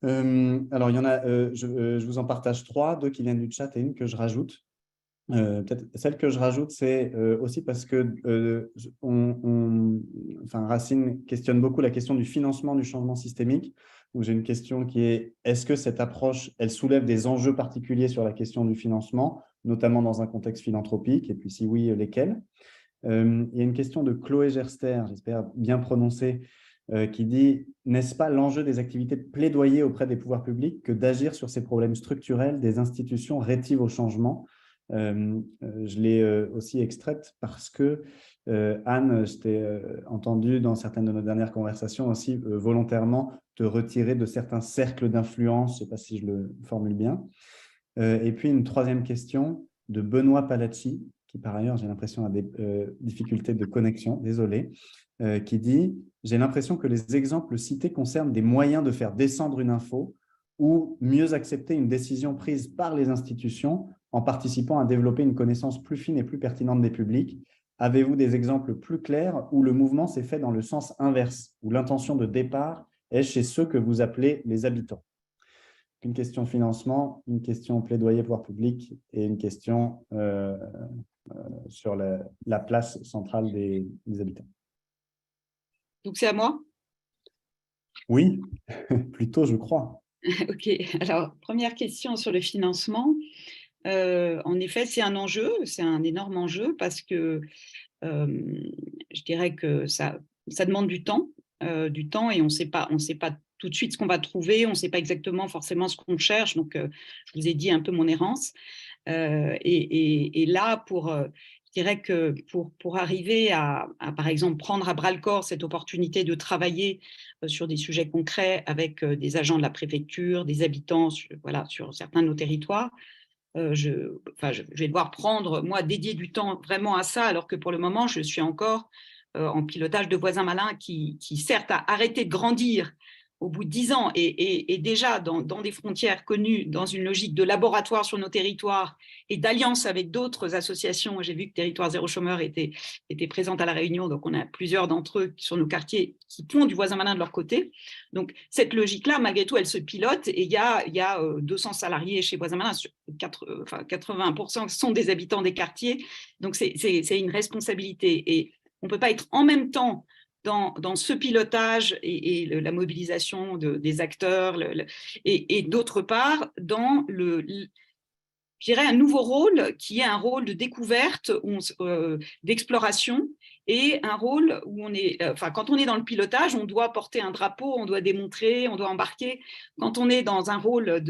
[SPEAKER 1] alors, il y en a, je vous en partage 3, 2 qui viennent du chat et une que je rajoute. Peut-être celle que je rajoute, c'est aussi parce que Racine questionne beaucoup la question du financement du changement systémique. Donc, j'ai une question qui est, est-ce que cette approche, elle soulève des enjeux particuliers sur la question du financement, notamment dans un contexte philanthropique, et puis si oui, lesquels? Il y a une question de Chloé Gerster, j'espère bien prononcée, qui dit « N'est-ce pas l'enjeu des activités de plaidoyer auprès des pouvoirs publics que d'agir sur ces problèmes structurels des institutions rétives au changement ?» Je l'ai aussi extraite parce que Anne, je t'ai entendu dans certaines de nos dernières conversations aussi volontairement te retirer de certains cercles d'influence, je ne sais pas si je le formule bien. Et puis une troisième question de Benoît Palacci, qui par ailleurs j'ai l'impression a des difficultés de connexion, désolé, qui dit « J'ai l'impression que les exemples cités concernent des moyens de faire descendre une info ou mieux accepter une décision prise par les institutions en participant à développer une connaissance plus fine et plus pertinente des publics. Avez-vous des exemples plus clairs où le mouvement s'est fait dans le sens inverse, où l'intention de départ est chez ceux que vous appelez les habitants ?» Une question financement, une question plaidoyer pouvoir public et une question sur la place centrale des habitants.
[SPEAKER 5] Donc, c'est à moi?
[SPEAKER 1] Oui, plutôt, je crois.
[SPEAKER 5] OK. Alors, première question sur le financement. En effet, c'est un enjeu, c'est un énorme enjeu parce que je dirais que ça demande du temps et on sait pas tout de suite ce qu'on va trouver, on ne sait pas exactement forcément ce qu'on cherche. Donc, je vous ai dit un peu mon errance. Et là, je dirais que pour arriver à, par exemple, prendre à bras-le-corps cette opportunité de travailler sur des sujets concrets avec des agents de la préfecture, des habitants sur certains de nos territoires, je vais devoir dédier du temps vraiment à ça, alors que pour le moment, je suis encore en pilotage de voisins malins qui certes a arrêté de grandir au bout de 10 ans et déjà dans des frontières connues, dans une logique de laboratoire sur nos territoires et d'alliance avec d'autres associations. J'ai vu que Territoire Zéro Chômeur était présente à La Réunion, donc on a plusieurs d'entre eux sur nos quartiers qui font du voisin malin de leur côté. Donc cette logique-là, malgré tout, elle se pilote et il y a 200 salariés chez Voisins Malins, 80% sont des habitants des quartiers, donc c'est une responsabilité et on ne peut pas être en même temps dans ce pilotage et la mobilisation des acteurs et d'autre part dans je dirais un nouveau rôle qui est un rôle de découverte, d'exploration et un rôle où quand on est dans le pilotage, on doit porter un drapeau, on doit démontrer, on doit embarquer. Quand on est dans un rôle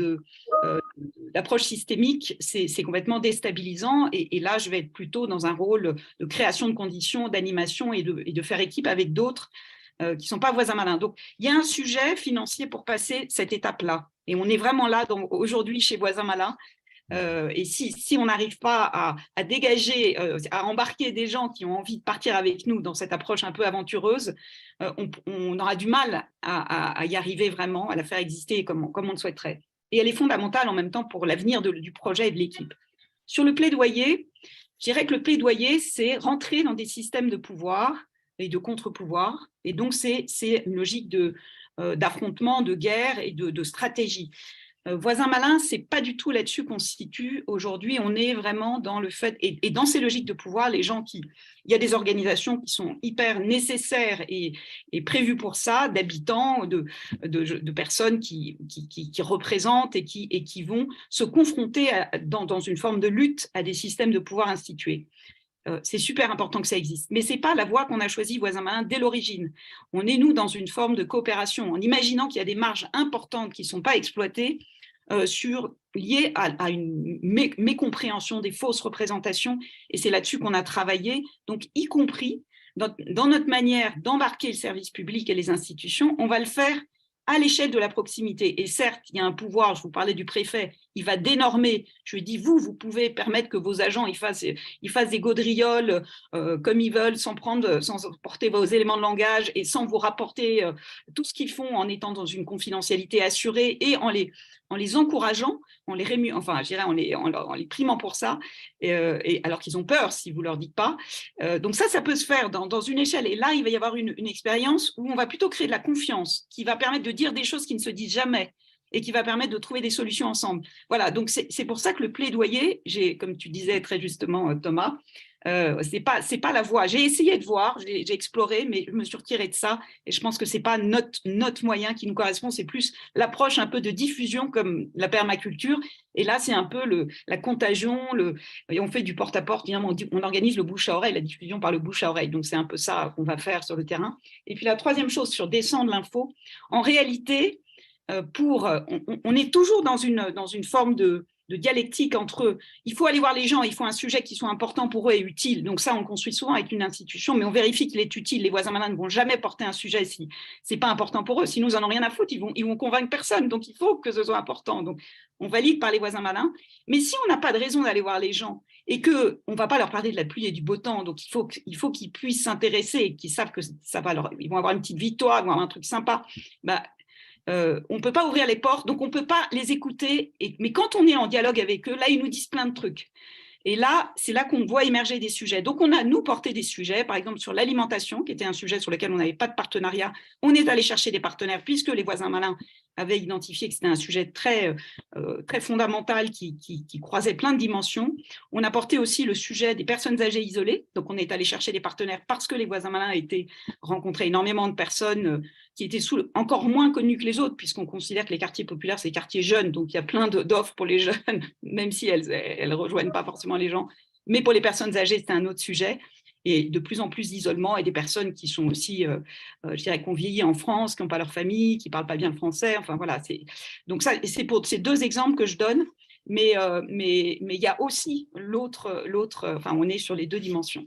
[SPEAKER 5] d'approche systémique, c'est complètement déstabilisant et là, je vais être plutôt dans un rôle de création de conditions, d'animation et de faire équipe avec d'autres qui ne sont pas voisins malins. Donc, il y a un sujet financier pour passer cette étape-là et on est vraiment là aujourd'hui chez Voisins Malins. Et si on n'arrive pas à dégager, à embarquer des gens qui ont envie de partir avec nous dans cette approche un peu aventureuse, on aura du mal à y arriver vraiment, à la faire exister comme on le souhaiterait. Et elle est fondamentale en même temps pour l'avenir du projet et de l'équipe. Sur le plaidoyer, je dirais que le plaidoyer, c'est rentrer dans des systèmes de pouvoir et de contre-pouvoir. Et donc, c'est une logique d'affrontement, de guerre et de stratégie. Voisin malin, c'est pas du tout là-dessus qu'on se situe. Aujourd'hui, on est vraiment dans le fait, et dans ces logiques de pouvoir, il y a des organisations qui sont hyper nécessaires et prévues pour ça, d'habitants, de personnes qui représentent et qui vont se confronter dans une forme de lutte à des systèmes de pouvoir institués. C'est super important que ça existe. Mais ce n'est pas la voie qu'on a choisie, Voisin malin, dès l'origine. On est, nous, dans une forme de coopération, en imaginant qu'il y a des marges importantes qui ne sont pas exploitées, liées à une mécompréhension des fausses représentations. Et c'est là-dessus qu'on a travaillé. Donc, y compris dans notre manière d'embarquer le service public et les institutions, on va le faire à l'échelle de la proximité. Et certes, il y a un pouvoir, je vous parlais du préfet, il va dénormer. Je dis, vous pouvez permettre que vos agents ils fassent des gaudrioles comme ils veulent, sans porter vos éléments de langage et sans vous rapporter tout ce qu'ils font en étant dans une confidentialité assurée et en les encourageant, en les primant pour ça, et alors qu'ils ont peur si vous ne leur dites pas. Donc ça peut se faire dans une échelle. Et là, il va y avoir une expérience où on va plutôt créer de la confiance, qui va permettre de dire des choses qui ne se disent jamais et qui va permettre de trouver des solutions ensemble. Voilà, donc c'est pour ça que le plaidoyer, comme tu disais très justement, Thomas, c'est pas la voie. J'ai essayé de voir, j'ai exploré, mais je me suis retirée de ça et je pense que c'est pas notre moyen qui nous correspond, c'est plus l'approche un peu de diffusion comme la permaculture. Et là, c'est un peu la contagion, et on fait du porte-à-porte, on organise le bouche à oreille, la diffusion par le bouche à oreille. Donc, c'est un peu ça qu'on va faire sur le terrain. Et puis, la troisième chose sur descendre l'info, en réalité, on est toujours dans une forme de dialectique entre eux. Il faut aller voir les gens, il faut un sujet qui soit important pour eux et utile. Donc ça, on construit souvent avec une institution, mais on vérifie qu'il est utile. Les voisins malins ne vont jamais porter un sujet si c'est pas important pour eux. Sinon, ils n'en ont rien à foutre. Ils vont convaincre personne. Donc, il faut que ce soit important. Donc, on valide par les voisins malins. Mais si on n'a pas de raison d'aller voir les gens et qu'on ne va pas leur parler de la pluie et du beau temps, donc il faut qu'ils puissent s'intéresser, qu'ils savent que ça va ils vont avoir une petite victoire, ils vont avoir un truc sympa, on ne peut pas ouvrir les portes, donc on ne peut pas les écouter. Mais quand on est en dialogue avec eux, là, ils nous disent plein de trucs. Et là, c'est là qu'on voit émerger des sujets. Donc, on a, nous, porté des sujets, par exemple, sur l'alimentation, qui était un sujet sur lequel on n'avait pas de partenariat. On est allé chercher des partenaires, puisque les voisins malins avaient identifié que c'était un sujet très fondamental qui croisait plein de dimensions. On a porté aussi le sujet des personnes âgées isolées. Donc, on est allé chercher des partenaires parce que les voisins malins étaient rencontrés énormément de personnes qui étaient encore moins connues que les autres, puisqu'on considère que les quartiers populaires, c'est les quartiers jeunes. Donc, il y a plein d'offres pour les jeunes, même si elles ne rejoignent pas forcément les gens. Mais pour les personnes âgées, c'est un autre sujet. Et de plus en plus d'isolement et des personnes qui sont aussi, je dirais, qui ont vieilli en France, qui n'ont pas leur famille, qui ne parlent pas bien le français. Enfin, voilà. Donc, ça, c'est pour ces deux exemples que je donne. Mais il y a aussi l'autre, enfin, on est sur les deux dimensions.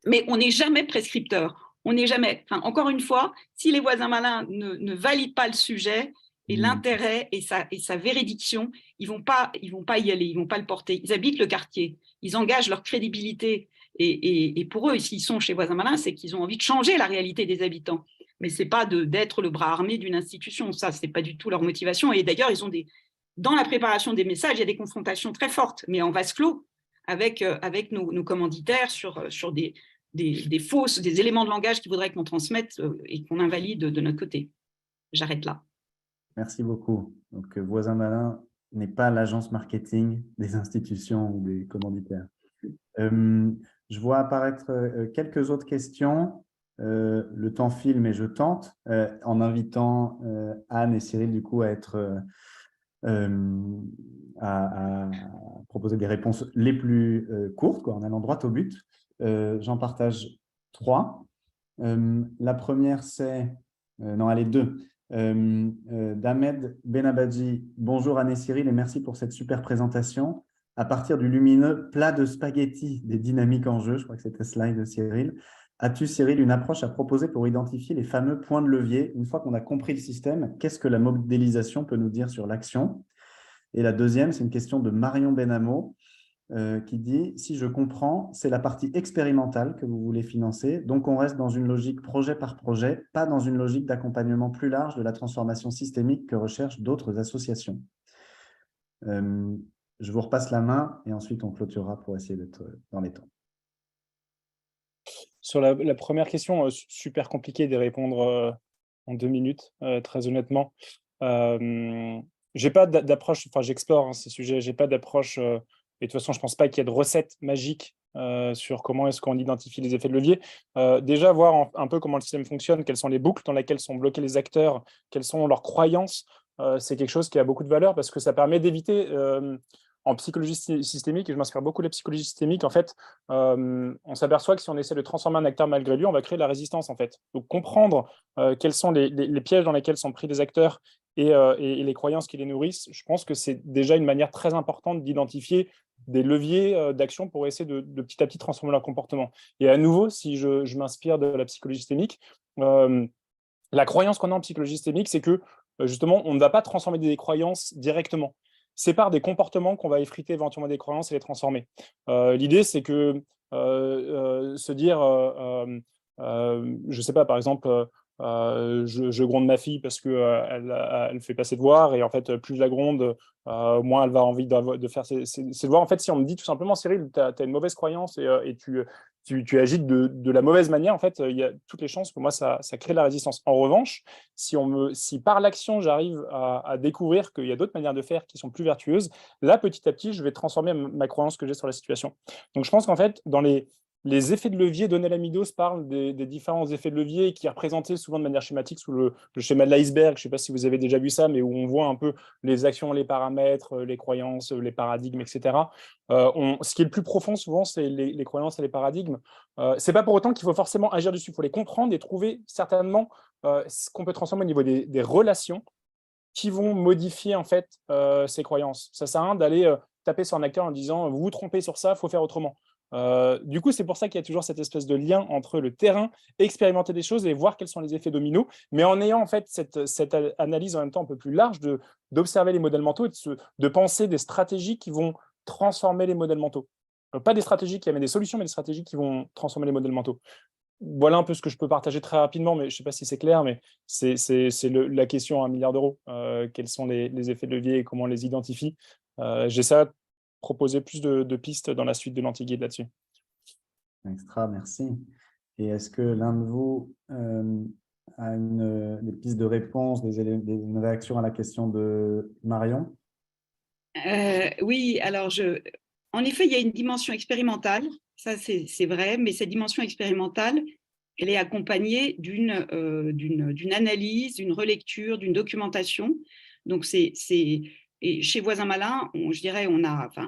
[SPEAKER 5] Mais on n'est jamais prescripteur. On n'est jamais, enfin, encore une fois, si les voisins malins ne valident pas le sujet et l'intérêt et sa véridiction, ils vont pas y aller, ils vont pas le porter. Ils habitent le quartier, ils engagent leur crédibilité. Et pour eux, s'ils sont chez voisins malins, c'est qu'ils ont envie de changer la réalité des habitants. Mais ce n'est pas d'être le bras armé d'une institution. Ça, ce n'est pas du tout leur motivation. Et d'ailleurs, dans la préparation des messages, il y a des confrontations très fortes, mais en vase clos, avec nos commanditaires sur des éléments de langage qu'il faudrait qu'on transmette et qu'on invalide de notre côté. J'arrête là.
[SPEAKER 1] Merci beaucoup. Donc, Voisin malin n'est pas l'agence marketing des institutions ou des commanditaires. Je vois apparaître quelques autres questions. Le temps file, mais je tente, en invitant Anne et Cyril, du coup, à proposer des réponses les plus courtes, en allant droit au but. J'en partage 3. La première, c'est… non, allez, 2. D'Ahmed Benabadji. Bonjour Anne et Cyril et merci pour cette super présentation. À partir du lumineux plat de spaghettis des dynamiques en jeu, je crois que c'était slide de Cyril, as-tu, Cyril, une approche à proposer pour identifier les fameux points de levier? Une fois qu'on a compris le système, qu'est-ce que la modélisation peut nous dire sur l'action? Et la deuxième, c'est une question de Marion Benamo qui dit « Si je comprends, c'est la partie expérimentale que vous voulez financer, donc on reste dans une logique projet par projet, pas dans une logique d'accompagnement plus large de la transformation systémique que recherchent d'autres associations. » Je vous repasse la main et ensuite on clôturera pour essayer d'être dans les temps.
[SPEAKER 4] Sur la première question, super compliqué de répondre en 2 minutes, très honnêtement. J'ai pas d'approche, enfin j'explore ces sujets, j'ai pas d'approche, et de toute façon je pense pas qu'il y ait de recette magique sur comment est-ce qu'on identifie les effets de levier. Déjà voir un peu comment le système fonctionne, quelles sont les boucles dans lesquelles sont bloqués les acteurs, quelles sont leurs croyances, c'est quelque chose qui a beaucoup de valeur parce que ça permet d'éviter en psychologie systémique, et je m'inspire beaucoup de la psychologie systémique, en fait, on s'aperçoit que si on essaie de transformer un acteur malgré lui, on va créer de la résistance, en fait. Donc, comprendre quels sont les pièges dans lesquels sont pris les acteurs et les croyances qui les nourrissent, je pense que c'est déjà une manière très importante d'identifier des leviers d'action pour essayer de petit à petit transformer leur comportement. Et à nouveau, si je m'inspire de la psychologie systémique, la croyance qu'on a en psychologie systémique, c'est que, justement, on ne va pas transformer des croyances directement. C'est par des comportements qu'on va effriter éventuellement des croyances et les transformer. L'idée, c'est que se dire, je ne sais pas, par exemple, je gronde ma fille parce qu'elle elle fait pas ses devoirs, et en fait, plus je la gronde, moins elle va avoir envie de faire ses devoirs. En fait, si on me dit tout simplement, Cyril, tu as une mauvaise croyance et tu agis de la mauvaise manière, en fait, il y a toutes les chances que moi, ça crée de la résistance. En revanche, si par l'action, j'arrive à découvrir qu'il y a d'autres manières de faire qui sont plus vertueuses, là, petit à petit, je vais transformer ma croyance que j'ai sur la situation. Donc, je pense qu'en fait, dans les effets de levier, Donella Meadows parle des différents effets de levier qui est représenté souvent de manière schématique sous le schéma de l'iceberg. Je ne sais pas si vous avez déjà vu ça, mais où on voit un peu les actions, les paramètres, les croyances, les paradigmes, etc. Ce qui est le plus profond souvent, c'est les croyances et les paradigmes. Ce n'est pas pour autant qu'il faut forcément agir dessus. Il faut les comprendre et trouver certainement ce qu'on peut transformer au niveau des relations qui vont modifier en fait ces croyances. Ça sert à rien d'aller taper sur un acteur en disant « vous vous trompez sur ça, il faut faire autrement ». Du coup, c'est pour ça qu'il y a toujours cette espèce de lien entre le terrain, expérimenter des choses et voir quels sont les effets dominos, mais en ayant en fait cette analyse en même temps un peu plus large d'observer les modèles mentaux et de penser des stratégies qui vont transformer les modèles mentaux. Pas des stratégies qui amènent des solutions, mais des stratégies qui vont transformer les modèles mentaux. Voilà un peu ce que je peux partager très rapidement, mais je ne sais pas si c'est clair, mais c'est la question à 1 milliard d'euros. Quels sont les effets de levier et comment on les identifie? J'essaie de proposer plus de pistes dans la suite de l'anti-guide là-dessus.
[SPEAKER 1] Extra, merci. Et est-ce que l'un de vous a des pistes de réponse, une réaction à la question de Marion?
[SPEAKER 5] Oui, alors en effet, il y a une dimension expérimentale, ça c'est vrai, mais cette dimension expérimentale, elle est accompagnée d'une analyse, d'une relecture, d'une documentation. Donc et chez Voisin Malin, je dirais,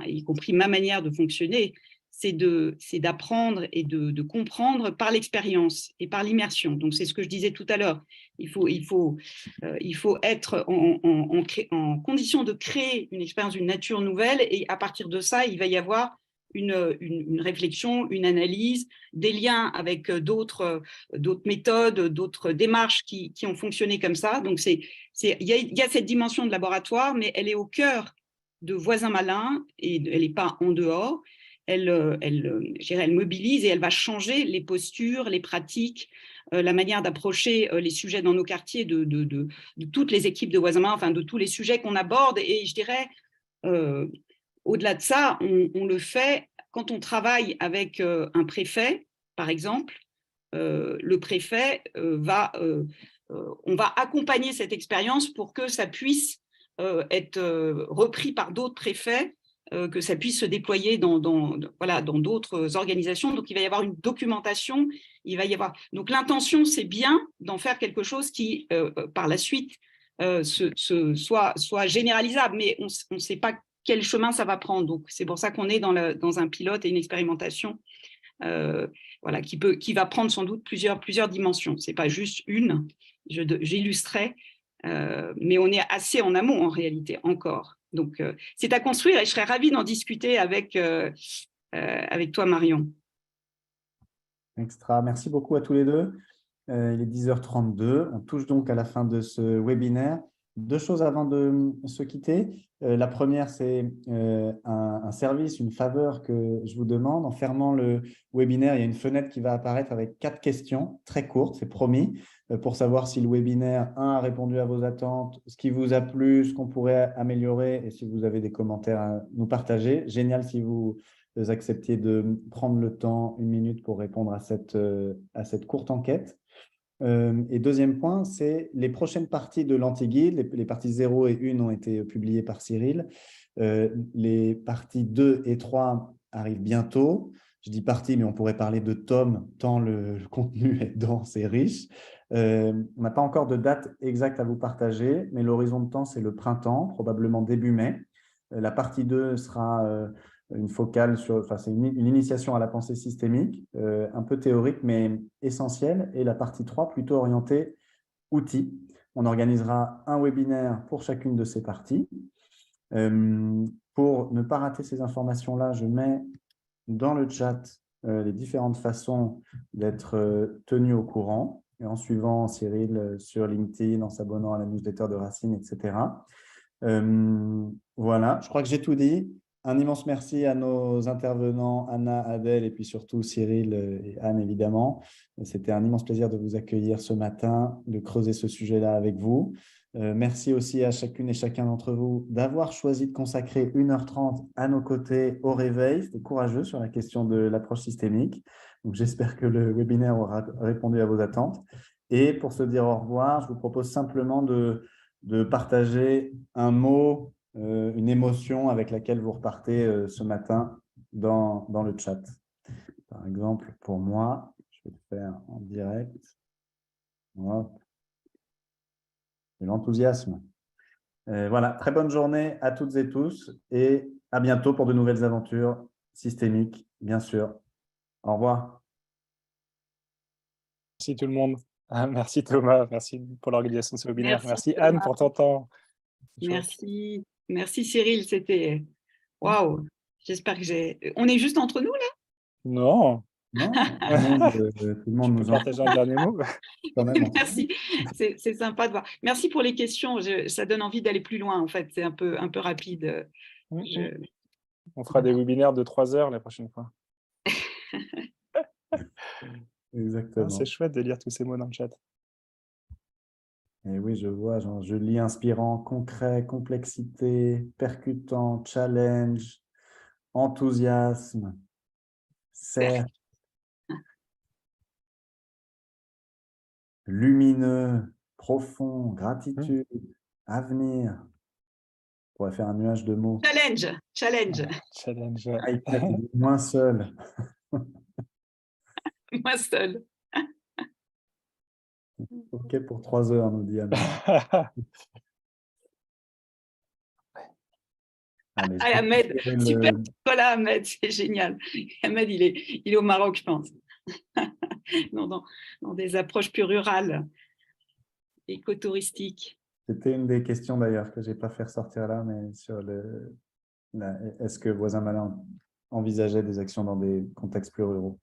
[SPEAKER 5] y compris ma manière de fonctionner, c'est d'apprendre et de comprendre par l'expérience et par l'immersion. Donc c'est ce que je disais tout à l'heure. Il faut être en condition de créer une expérience d'une nature nouvelle, et à partir de ça, il va y avoir une réflexion, une analyse, des liens avec d'autres méthodes, d'autres démarches qui ont fonctionné comme ça. Donc, il y a cette dimension de laboratoire, mais elle est au cœur de Voisin Malin et elle n'est pas en dehors. Elle mobilise et elle va changer les postures, les pratiques, la manière d'approcher les sujets dans nos quartiers de toutes les équipes de Voisin Malin, enfin de tous les sujets qu'on aborde. Et je dirais, au-delà de ça, on le fait quand on travaille avec un préfet, par exemple. Le préfet on va accompagner cette expérience pour que ça puisse être repris par d'autres préfets, que ça puisse se déployer dans d'autres organisations. Donc, il va y avoir une documentation. Donc, l'intention, c'est bien d'en faire quelque chose qui, par la suite, soit généralisable, mais on ne sait pas quel chemin ça va prendre. Donc, c'est pour ça qu'on est dans un pilote et une expérimentation qui va prendre sans doute plusieurs dimensions. Ce n'est pas juste une, j'illustrais, mais on est assez en amont en réalité encore. Donc, c'est à construire et je serais ravie d'en discuter avec toi, Marion.
[SPEAKER 1] Extra. Merci beaucoup à tous les deux. Il est 10h32. On touche donc à la fin de ce webinaire. Deux choses avant de se quitter. La première, c'est un service, une faveur que je vous demande. En fermant le webinaire, il y a une fenêtre qui va apparaître avec 4 questions très courtes, c'est promis, pour savoir si le webinaire, a répondu à vos attentes, ce qui vous a plu, ce qu'on pourrait améliorer et si vous avez des commentaires à nous partager. Génial si vous acceptiez de prendre le temps, 1 minute, pour répondre à cette courte enquête. Et deuxième point, c'est les prochaines parties de l'anti-guide. Les parties 0 et 1 ont été publiées par Cyril. Les parties 2 et 3 arrivent bientôt. Je dis partie, mais on pourrait parler de tome, tant le contenu est dense et riche. On n'a pas encore de date exacte à vous partager, mais l'horizon de temps, c'est le printemps, probablement début mai. La partie 2 sera une focale sur, enfin, c'est une initiation à la pensée systémique, un peu théorique, mais essentielle. Et la partie 3, plutôt orientée outils. On organisera un webinaire pour chacune de ces parties. Pour ne pas rater ces informations-là, je mets dans le chat les différentes façons d'être tenu au courant, et en suivant Cyril sur LinkedIn, en s'abonnant à la newsletter de Racine, etc. Voilà, je crois que j'ai tout dit. Un immense merci à nos intervenants, Anna, Adèle, et puis surtout Cyril et Anne, évidemment. C'était un immense plaisir de vous accueillir ce matin, de creuser ce sujet-là avec vous. Merci aussi à chacune et chacun d'entre vous d'avoir choisi de consacrer 1h30 à nos côtés au réveil. C'était courageux sur la question de l'approche systémique. Donc, j'espère que le webinaire aura répondu à vos attentes. Et pour se dire au revoir, je vous propose simplement de partager un mot, une émotion avec laquelle vous repartez ce matin dans le chat. Par exemple, pour moi, je vais le faire en direct. Hop. De l'enthousiasme. Voilà, très bonne journée à toutes et tous et à bientôt pour de nouvelles aventures systémiques, bien sûr. Au revoir.
[SPEAKER 4] Merci tout le monde. Merci Thomas, merci pour l'organisation de ce webinaire. Merci
[SPEAKER 5] Thomas.
[SPEAKER 4] Anne pour ton temps.
[SPEAKER 5] Merci. Merci Cyril, c'était waouh. J'espère que j'ai. On est juste entre nous là?
[SPEAKER 4] Non.
[SPEAKER 1] Non, tout le monde nous
[SPEAKER 4] partager un dernier mot.
[SPEAKER 1] Quand même.
[SPEAKER 5] Merci, c'est sympa de voir. Merci pour les questions, ça donne envie d'aller plus loin en fait, c'est un peu rapide.
[SPEAKER 4] On fera des webinaires de 3 heures la prochaine fois.
[SPEAKER 1] Exactement.
[SPEAKER 4] C'est chouette de lire tous ces mots dans le chat.
[SPEAKER 1] Et oui, je vois, je lis inspirant, concret, complexité, percutant, challenge, enthousiasme, cercle, lumineux, profond, gratitude, avenir. On pourrait faire un nuage de mots.
[SPEAKER 5] Challenge.
[SPEAKER 4] Challenge.
[SPEAKER 1] Moins seul.
[SPEAKER 5] Moi seul.
[SPEAKER 1] OK pour 3 heures, nous dit Ahmed.
[SPEAKER 5] Ahmed, super, voilà Ahmed, c'est génial. Ahmed, il est au Maroc, je pense. dans des approches plus rurales, écotouristiques.
[SPEAKER 1] C'était une des questions d'ailleurs que je n'ai pas fait ressortir là, mais sur est-ce que Voisin Malin envisageait des actions dans des contextes plus ruraux?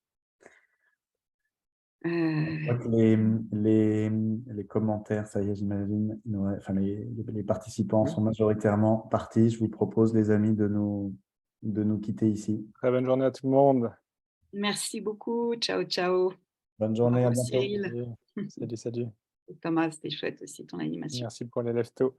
[SPEAKER 1] Je crois que les commentaires, ça y est, j'imagine, enfin, les participants sont majoritairement partis. Je vous propose, les amis, de nous quitter ici.
[SPEAKER 4] Très bonne journée à tout le monde.
[SPEAKER 5] Merci beaucoup. Ciao, ciao.
[SPEAKER 1] Bonne journée, à bientôt.
[SPEAKER 5] Cyril.
[SPEAKER 4] Salut.
[SPEAKER 5] Thomas, c'était chouette aussi ton animation.
[SPEAKER 4] Merci pour les lève-tôt.